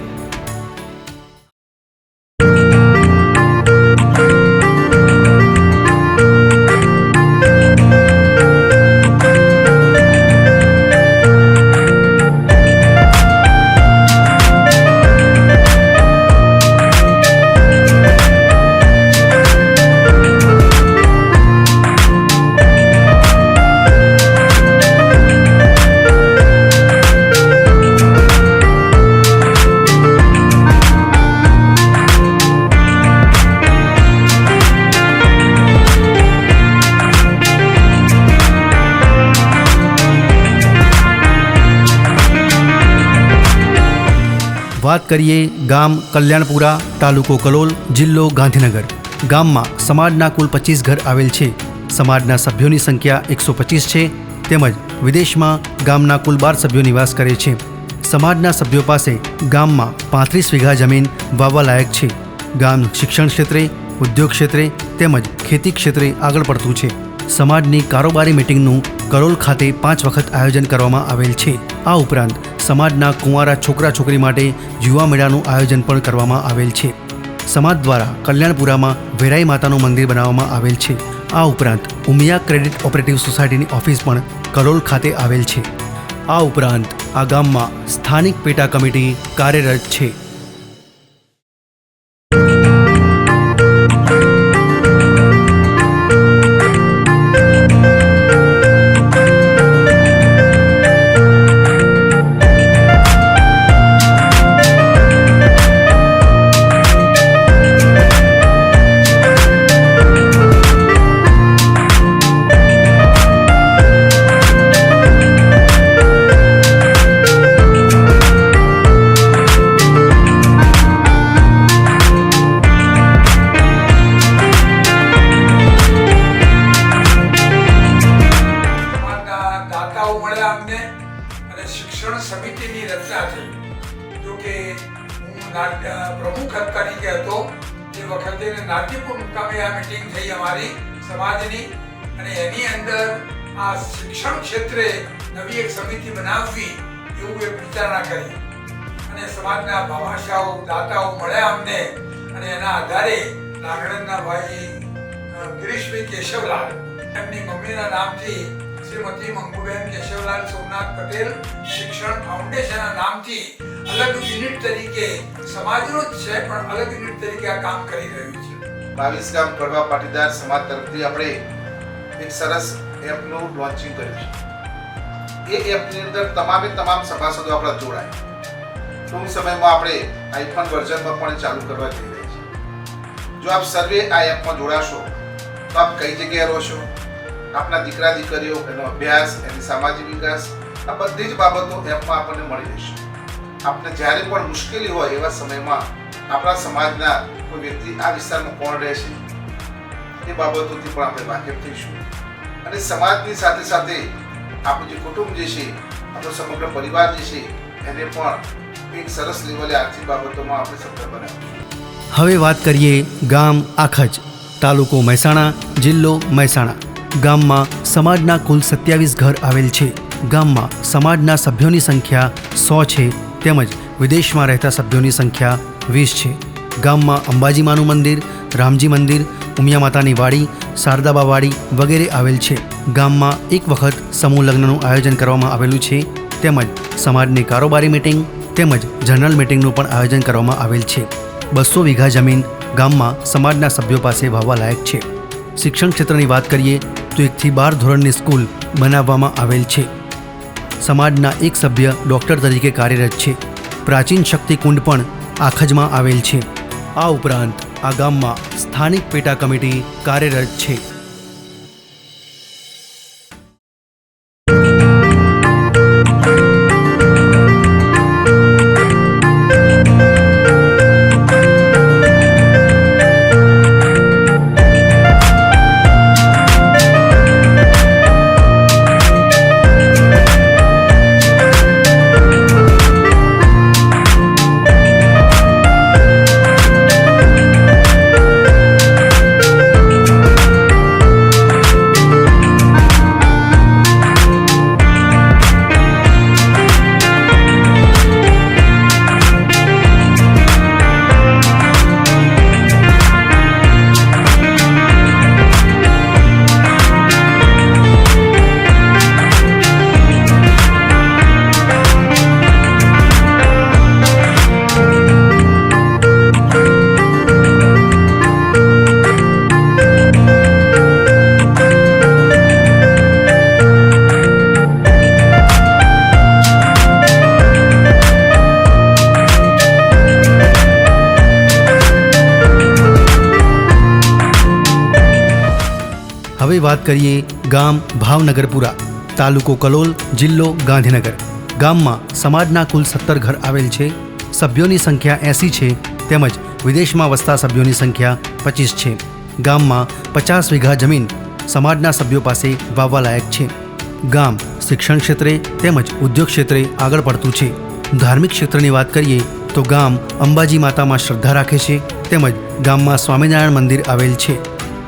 વાત કરીએ ગામ કલ્યાણપુરા, તાલુકો કલોલ, જિલ્લો ગાંધીનગર. ગામમાં સમાજના કુલ 25 ઘર આવેલ છે. સમાજના સભ્યોની સંખ્યા 125 છે, તેમજ વિદેશમાં ગામના કુલ 12 સભ્યો નિવાસ કરે છે. સમાજના સભ્યો પાસે ગામમાં 35 વીઘા જમીન વાવવા લાયક છે. ગામ શિક્ષણ ક્ષેત્રે, ઉદ્યોગ ક્ષેત્રે તેમજ ખેતી ક્ષેત્રે આગળ પડતું છે. સમાજની કારોબારી મિટિંગનું કરોલ ખાતે 5 વખત આયોજન કરવામાં આવેલ છે. આ ઉપરાંત સમાજના કુંવારા છોકરા છોકરી માટે યુવા મેળાનું આયોજન પણ કરવામાં આવેલ છે. સમાજ દ્વારા કલ્યાણપુરામાં વેરાઈ માતાનું મંદિર બનાવવામાં આવેલ છે. આ ઉપરાંત ઉમિયા ક્રેડિટ ઓપરેટિવ સોસાયટીની ઓફિસ પણ કલોલ ખાતે આવેલ છે. આ ઉપરાંત આ ગામમાં સ્થાનિક પેટા કમિટી કાર્યરત છે. શિક્ષણ સમિતિની રચના થઈ. જો કે હું પ્રમુખ તરીકે હતો તે વખતે નાટ્યપુર મુકામે આ મિટિંગ થઈ અમારી સમાજની, અને એની અંદર આ શિક્ષણ ક્ષેત્રે નવી એક સમિતિ બનાવવી એવું એક વિચારણા કરી, અને સમાજના ભામાશાઓ દાતાઓ મળ્યા અમને, અને એના આધારે નાગડનના ભાઈ ગિરીશભાઈ કેશવલાલ, એમની મમ્મીના નામથી શ્રીમતી મંગુબેન કેશવલાલ સોમનાથ પટેલ શિક્ષણ ફાઉન્ડેશનના નામથી અલગ યુનિટ તરીકે સમાજનો જ છે પણ અલગ યુનિટ તરીકે આ કામ કરી રહ્યું છે. 22 ગામ કડવા પાટીદાર સમાજ તરફથી આપણે એક સરસ એપનું લોન્ચિંગ કર્યું છે. એ એપની અંદર તમામ સભાસદો આપણા જોડાય. ટૂંક સમયમાં આપણે આઈફોન વર્ઝનમાં પણ ચાલુ કરવા જઈ રહ્યા છીએ. જો આપ સર્વે આ એપમાં જોડાશો તો આપ કઈ જગ્યાએ રહો છો, આપના દીકરા દીકરીઓ, એનો અભ્યાસ, એની સામાજિક વિકાસ, આ બધી જ બાબતો એપમાં આપણને મળી રહેશે. આપને જ્યારે પણ મુશ્કેલી હોય એવા સમયમાં આપણા સમાજના કોઈ વ્યક્તિ આ વિસ્તારમાં કોણ રહે છે એ બાબતોથી પણ આપણે વાકેફ થઈશું, અને સમાજની સાથે સાથે આપણું જે કુટુંબ જે છે, આપણો સમગ્ર પરિવાર જે છે, એને પણ એક સરસ લેવલે આર્થિક બાબતોમાં આપણે સફળ બનાવીશું. હવે વાત કરીએ ગામ આખજ, તાલુકો મહેસાણા, જિલ્લો મહેસાણા. ગામમાં સમાજના કુલ 27 ઘર આવેલ છે. ગામમાં સમાજના સભ્યોની સંખ્યા 100 છે, તેમજ વિદેશમાં રહેતા સભ્યોની સંખ્યા 20 છે. ગામમાં અંબાજી માનું મંદિર, રામજી મંદિર, ઉમિયા માતાની વાડી, શારદાબા વાડી વગેરે આવેલ છે. ગામમાં એક વખત સમૂહ લગ્નનું આયોજન કરવામાં આવેલું છે, તેમજ સમાજની કારોબારી મિટિંગ તેમજ જનરલ મિટિંગનું પણ આયોજન કરવામાં આવેલ છે. 200 વીઘા જમીન ગામમાં સમાજના સભ્યો પાસે વાવવા લાયક છે. શિક્ષણ ક્ષેત્રની વાત કરીએ તો 1 થી 12 ધોરણની સ્કૂલ બનાવવામાં આવેલ છે. સમાજના એક સભ્ય ડૉક્ટર તરીકે કાર્યરત છે. પ્રાચીન શક્તિકુંડ પણ આખજમાં આવેલ છે. આ ઉપરાંત આ ગામમાં સ્થાનિક પેટા કમિટી કાર્યરત છે. હવે વાત કરીએ ગામ ભાવનગરપુરા, તાલુકો કલોલ, જિલ્લો ગાંધીનગર. ગામમાં સમાજના કુલ 17 ઘર આવેલ છે. સભ્યોની સંખ્યા 80 છે, તેમજ વિદેશમાં વસતા સભ્યોની સંખ્યા 25 છે. ગામમાં 50 વીઘા જમીન સમાજના સભ્યો પાસે વાવવા લાયક છે. ગામ શિક્ષણ ક્ષેત્રે તેમજ ઉદ્યોગ ક્ષેત્રે આગળ પડતું છે. ધાર્મિક ક્ષેત્રની વાત કરીએ તો ગામ અંબાજી માતામાં શ્રદ્ધા રાખે છે, તેમજ ગામમાં સ્વામિનારાયણ મંદિર આવેલ છે.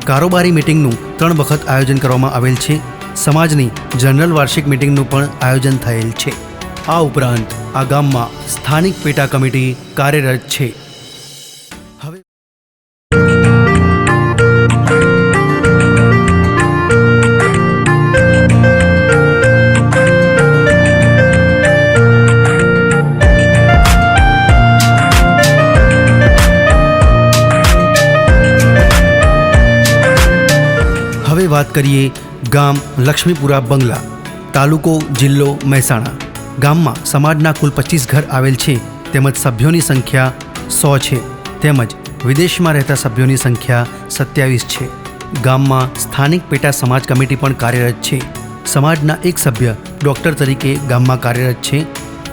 કારોબારી મિટિંગનું 3 વખત આયોજન કરવામાં આવેલ છે. સમાજની જનરલ વાર્ષિક મિટિંગનું પણ આયોજન થયેલ છે. આ ઉપરાંત આ ગામમાં સ્થાનિક પેટા કમિટી કાર્યરત છે. હવે વાત કરીએ ગામ લક્ષ્મીપુરા બંગલા, તાલુકો જિલ્લો મહેસાણા. ગામમાં સમાજના કુલ 25 ઘર આવેલ છે, તેમજ સભ્યોની સંખ્યા 100 છે, તેમજ વિદેશમાં રહેતા સભ્યોની સંખ્યા 27 છે. ગામમાં સ્થાનિક પેટા સમાજ કમિટી પણ કાર્યરત છે. સમાજના એક સભ્ય ડૉક્ટર તરીકે ગામમાં કાર્યરત છે,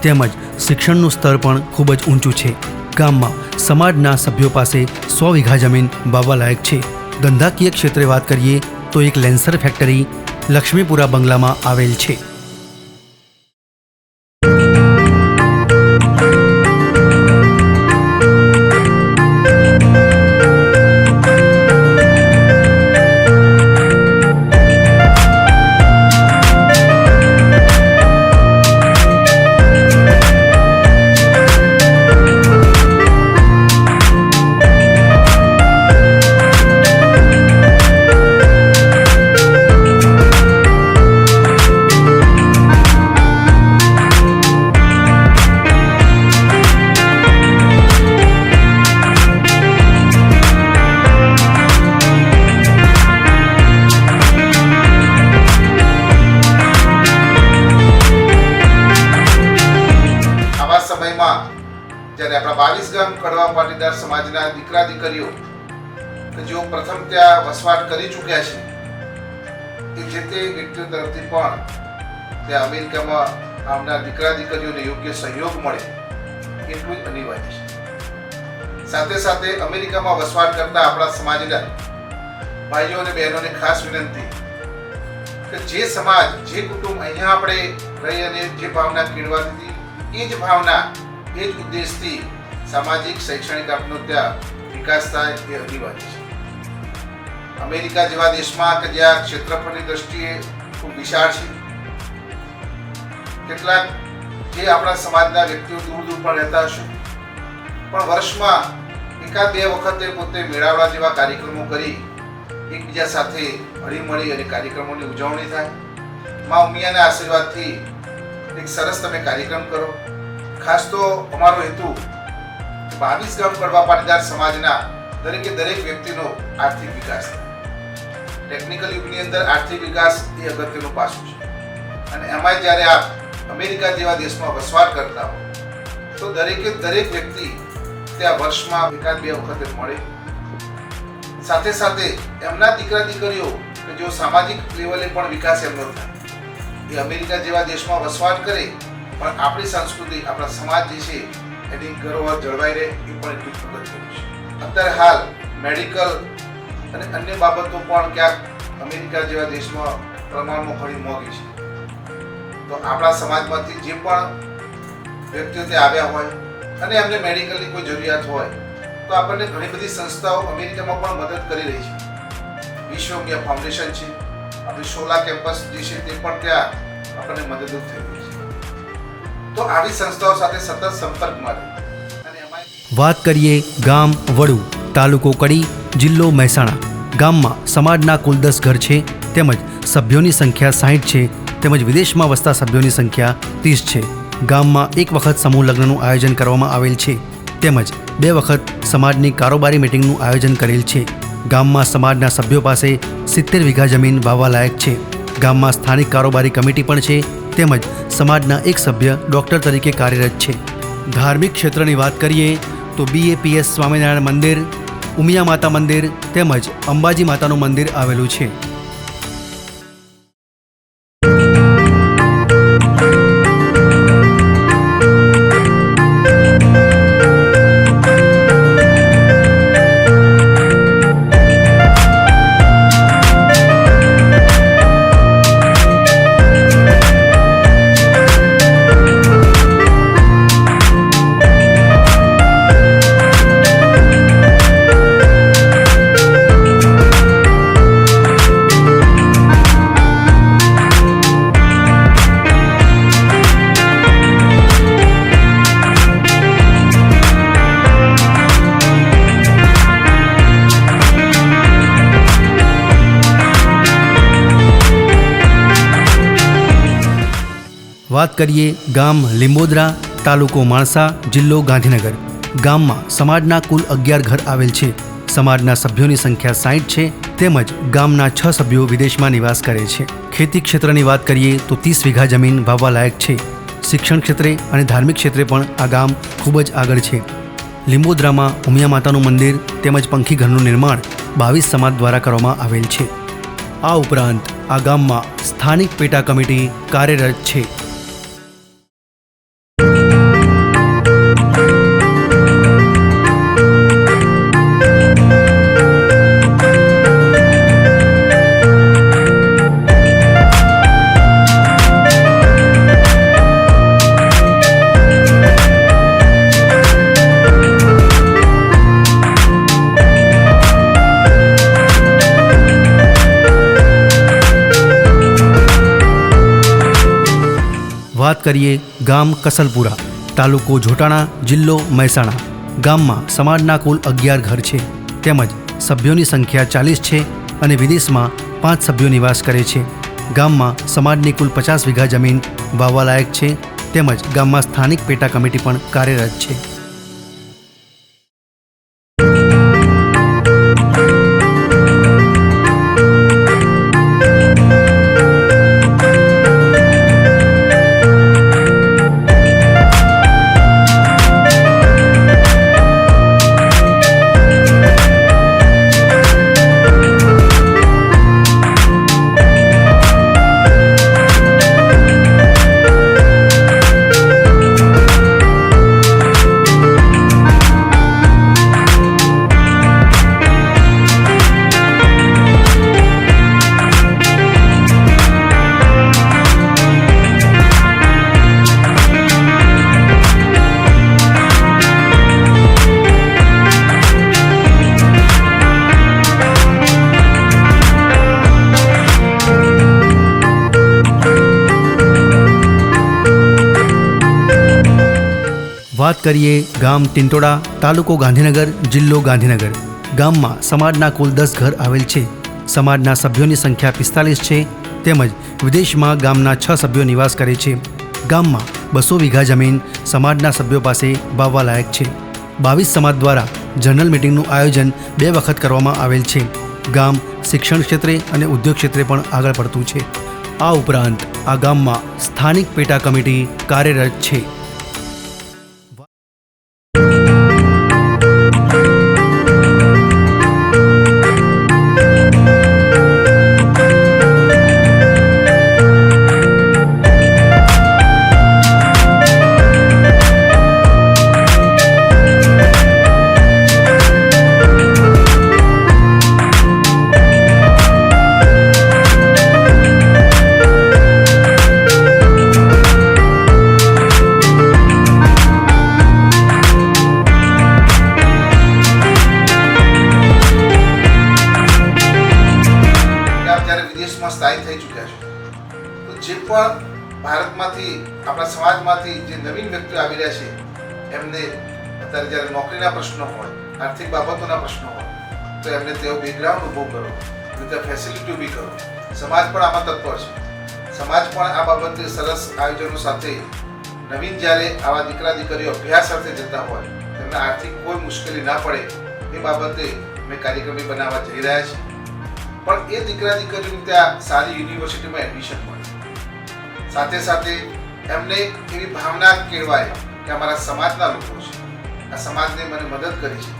તેમજ શિક્ષણનું સ્તર પણ ખૂબ જ ઊંચું છે. ગામમાં સમાજના સભ્યો પાસે 100 વીઘા જમીન વાવવા લાયક છે. ધંધાકીય ક્ષેત્રે વાત કરીએ તો એક લેન્સર ફેક્ટરી લક્ષ્મીપુરા બંગલામાં આવેલ છે. જ્યારે આપણા 22 ગામ કડવા પાટીદાર સમાજના દીકરા દીકરીઓ કે જેઓ પ્રથમ ત્યાં વસવાટ કરી ચૂક્યા છે, એ જે તે વ્યક્તિઓ તરફથી પણ ત્યાં અમેરિકામાં આવનાર દીકરા દીકરીઓને યોગ્ય સહયોગ મળે એટલું જ અનિવાર્ય છે. સાથે સાથે અમેરિકામાં વસવાટ કરતા આપણા સમાજના ભાઈઓ અને બહેનોને ખાસ વિનંતી કે જે સમાજ, જે કુટુંબ અહીંયા આપણે રહી અને જે ભાવના કેળવાતી હતી, એ જ ભાવના, એ જ ઉદ્દેશથી સામાજિક શૈક્ષણિક આપનો ત્યાં વિકાસ થાય એ અનિવાર્ય છે. અમેરિકા જેવા દેશમાં કે જ્યાં ક્ષેત્રફળની દ્રષ્ટિએ ખૂબ વિશાળ છે, કેટલાક જે આપણા સમાજના વ્યક્તિઓ દૂર દૂર પણ રહેતા હશે, પણ વર્ષમાં એકાદ બે વખતે પોતે મેળાવડા જેવા કાર્યક્રમો કરી એકબીજા સાથે હળીમળી અને કાર્યક્રમોની ઉજવણી થાય. મા ઉમિયાના આશીર્વાદથી એક સરસ તમે કાર્યક્રમ કરો. ખાસ તો અમારો હેતુ 22 ગામ કડવા પાટીદાર સમાજના દરેકે દરેક વ્યક્તિનો આર્થિક વિકાસ થાય. ટેકનિકલ યુગની અંદર આર્થિક વિકાસ એ અગત્યનું પાસું છે, અને એમાં જ્યારે આપ અમેરિકા જેવા દેશમાં વસવાટ કરતા હો તો દરેકે દરેક વ્યક્તિ ત્યાં વર્ષમાં એકાદ બે વખતે મળે. સાથે સાથે એમના દીકરા દીકરીઓ કે જેઓ સામાજિક લેવલે પણ વિકાસ એમનો થાય, એ અમેરિકા જેવા દેશમાં વસવાટ કરે, પણ આપણી સંસ્કૃતિ, આપણા સમાજ જે છે એની ધરોહર જળવાઈ રહે, એ પણ એટલું જ અગત્યનું છે. અત્યારે હાલ મેડિકલ અને અન્ય બાબતો પણ ક્યાંક અમેરિકા જેવા દેશમાં પ્રમાણમાં ઘણી મોંઘી છે. તો આપણા સમાજમાંથી જે પણ વ્યક્તિઓ ત્યાં આવ્યા હોય અને એમને મેડિકલની કોઈ જરૂરિયાત હોય તો આપણને ઘણી બધી સંસ્થાઓ અમેરિકામાં પણ મદદ કરી રહી છે. વિશ્વ ઉમિયા ફાઉન્ડેશન છે, આપણી શોલા કેમ્પસ જે છે તે પણ ત્યાં આપણને મદદરૂપ થઈ રહી છે. તો આવી સંસ્થાઓ સાથે સતત સંપર્કમાં રહે. અને એમાં વાત કરીએ ગામ વડુ, તાલુકો કડી, જિલ્લો મહેસાણા. ગામમાં સમાજના કુલ 10 ઘર છે, તેમજ સભ્યોની સંખ્યા 60 છે, તેમજ વિદેશમાં વસતા સભ્યોની સંખ્યા 30 છે. ગામમાં એક વખત સમૂહ લગ્નનું આયોજન કરવામાં આવેલ છે, તેમજ 2 વખત સમાજની કારોબારી મિટિંગનું આયોજન કરેલ છે. ગામમાં સમાજના સભ્યો પાસે 70 વીઘા જમીન વાવવા લાયક છે. ગામમાં સ્થાનિક કારોબારી કમિટી પણ છે, તેમજ સમાજના એક સભ્ય ડૉક્ટર તરીકે કાર્યરત છે. ધાર્મિક ક્ષેત્રની વાત કરીએ તો BAPS સ્વામિનારાયણ મંદિર, ઉમિયા માતા મંદિર તેમજ અંબાજી માતાનું મંદિર આવેલું છે. વાત કરીએ ગામ લીંબોદરા, તાલુકો માણસા, જિલ્લો ગાંધીનગર. ગામમાં સમાજના કુલ 11 ઘર આવેલ છે. સમાજના સભ્યોની સંખ્યા 60 છે. તેમજ ગામના 6 સભ્યો વિદેશમાં નિવાસ કરે છે. ખેતી ક્ષેત્રની વાત કરીએ તો 30 વીઘા જમીન વાવવા લાયક છે. શિક્ષણ ક્ષેત્રે અને ધાર્મિક ક્ષેત્રે પણ આ ગામ ખૂબ જ આગળ છે. લીંબોદરામાં ઉમિયા માતાનું મંદિર તેમજ પંખી ઘરનું નિર્માણ 22 સમાજ દ્વારા કરવામાં આવેલ છે. આ ઉપરાંત આ ગામમાં સ્થાનિક પેટા કમિટી કાર્યરત છે. વાત કરીએ ગામ કસલપુરા, તાલુકો જોટાણા, જિલ્લો મહેસાણા. ગામમાં સમાજના કુલ 11 ઘર છે. તેમજ સભ્યોની સંખ્યા 40 છે અને વિદેશમાં 5 સભ્યો નિવાસ કરે છે. ગામમાં સમાજની કુલ 50 વીઘા જમીન વાવવા લાયક છે. તેમજ ગામમાં સ્થાનિક પેટા કમિટી પણ કાર્યરત છે. વાત કરીએ ગામ ટિંટોડા, તાલુકો ગાંધીનગર, જિલ્લો ગાંધીનગર. ગામમાં સમાજના કુલ 10 ઘર આવેલ છે. સમાજના સભ્યોની સંખ્યા 45 છે. તેમજ વિદેશમાં ગામના 6 સભ્યો નિવાસ કરે છે. ગામમાં 200 વીઘા જમીન સમાજના સભ્યો પાસે વાવવા લાયક છે. 22 સમાજ દ્વારા જનરલ મિટિંગનું આયોજન 2 વખત કરવામાં આવેલ છે. ગામ શિક્ષણ ક્ષેત્રે અને ઉદ્યોગ ક્ષેત્રે પણ આગળ પડતું છે. આ ઉપરાંત આ ગામમાં સ્થાનિક પેટા કમિટી કાર્યરત છે. સ્થાયી થઈ ચૂક્યા છે. તો જે પણ ભારતમાંથી આપણા સમાજમાંથી જે નવીન વ્યક્તિઓ આવી રહ્યા છે એમને અત્યારે જ્યારે નોકરીના પ્રશ્નો હોય, આર્થિક બાબતોના પ્રશ્નો હોય તો એમને તેઓ બેકગ્રાઉન્ડ ઊભું કરો, રીતે ફેસિલિટી ઊભી કરો. સમાજ પણ આમાં તત્પર છે. સમાજ પણ આ બાબતે સરસ આયોજનો સાથે નવીન જ્યારે આવા દીકરા દીકરીઓ અભ્યાસ અર્થે જતા હોય તેમને આર્થિક કોઈ મુશ્કેલી ના પડે એ બાબતે અમે કાર્યક્રમ બનાવવા જઈ રહ્યા છીએ. પણ એ દીકરા દીકરીઓને ત્યાં સારી યુનિવર્સિટીમાં એડમિશન મળે, સાથે સાથે એમને એવી ભાવના કેળવાય કે અમારા સમાજના લોકો છે, આ સમાજને મને મદદ કરી છે,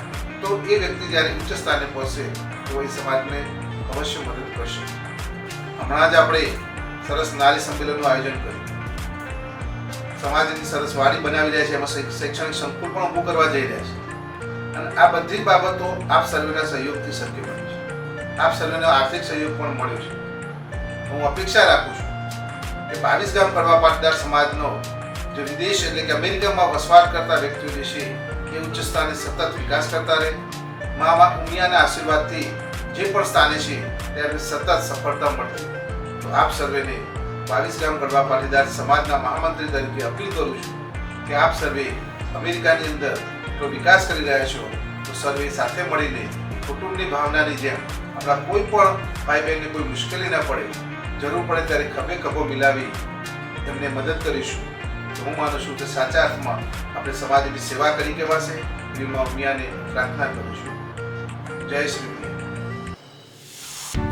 તો એ વ્યક્તિ જ્યારે ઉચ્ચ સ્થાને પહોંચે તો એ સમાજને અવશ્ય મદદ કરશે. હમણાં જ આપણે સરસ નારી સંમેલનનું આયોજન કર્યું, સમાજની સરસ વાડી બનાવી રહ્યા છે, એમાં શૈક્ષણિક સંકુલ પણ ઊભું કરવા જઈ રહ્યા છે. અને આ બધી બાબતો આપ સર્વેના સહયોગથી શક્ય બની છે. આપ સર્વેનો આર્થિક સહયોગ પણ મળ્યો છે. હું અપેક્ષા રાખું છું કે 22 ગામ કડવા પાટીદાર સમાજનો જે વિદેશ એટલે કે અમેરિકામાં વસવાટ કરતા વ્યક્તિઓ જે છે એ ઉચ્ચ સ્થાને સતત વિકાસ કરતા રહે. મા ઉમિયાના આશીર્વાદથી જે પણ સ્થાને છે તેમને સતત સફળતા મળતી. તો આપ સર્વેને 22 ગામ કડવા પાટીદાર સમાજના મહામંત્રી તરીકે અપીલ કરું છું કે આપ સર્વે અમેરિકાની અંદર જો વિકાસ કરી રહ્યા છો તો સર્વે સાથે મળીને કુટુંબની ભાવનાની જેમ આપણા કોઈ પણ ભાઈ બહેનને કોઈ મુશ્કેલી ના પડે, જરૂર પડે ત્યારે ખભે ખભો મિલાવી એમને મદદ કરીશું તો હું માનું છું કે સાચા અર્થમાં આપણે સમાજની સેવા કરી કહેવાશે. એવી મા ઉમિયાને પ્રાર્થના કરું છું. જય શ્રી ઉમિયા.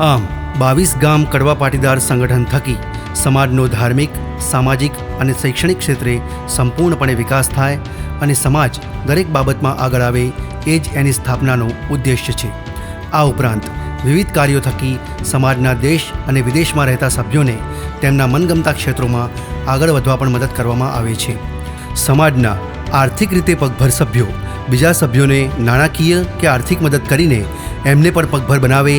આમ 22 ગામ કડવા પાટીદાર સંગઠન થકી સમાજનો ધાર્મિક, સામાજિક અને શૈક્ષણિક ક્ષેત્રે સંપૂર્ણપણે વિકાસ થાય અને સમાજ દરેક બાબતમાં આગળ આવે એ જ એની સ્થાપનાનો ઉદ્દેશ્ય છે. આ ઉપરાંત વિવિધ કાર્યો થકી સમાજના દેશ અને વિદેશમાં રહેતા સભ્યોને તેમના મનગમતા ક્ષેત્રોમાં આગળ વધવા પણ મદદ કરવામાં આવે છે. સમાજના આર્થિક રીતે પગભર સભ્યો બીજા સભ્યોને નાણાકીય કે આર્થિક મદદ કરીને એમને પણ પગભર બનાવે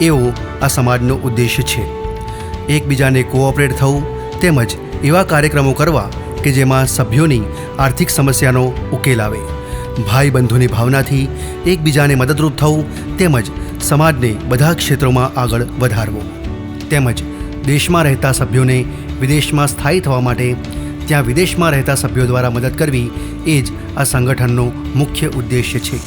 એવો આ સમાજનો ઉદ્દેશ્ય છે. એકબીજાને કોઓપરેટ થવું તેમજ એવા કાર્યક્રમો કરવા કે જેમાં સભ્યોની આર્થિક સમસ્યાનો ઉકેલ આવે. ભાઈ બંધુની ભાવનાથી એકબીજાને મદદરૂપ થવું તેમજ સમાજને બધા ક્ષેત્રોમાં આગળ વધારવો તેમજ દેશમાં રહેતા સભ્યોને વિદેશમાં સ્થાયી થવા માટે ત્યાં વિદેશમાં રહેતા સભ્યો દ્વારા મદદ કરવી એ જ આ સંગઠનનો મુખ્ય ઉદ્દેશ્ય છે.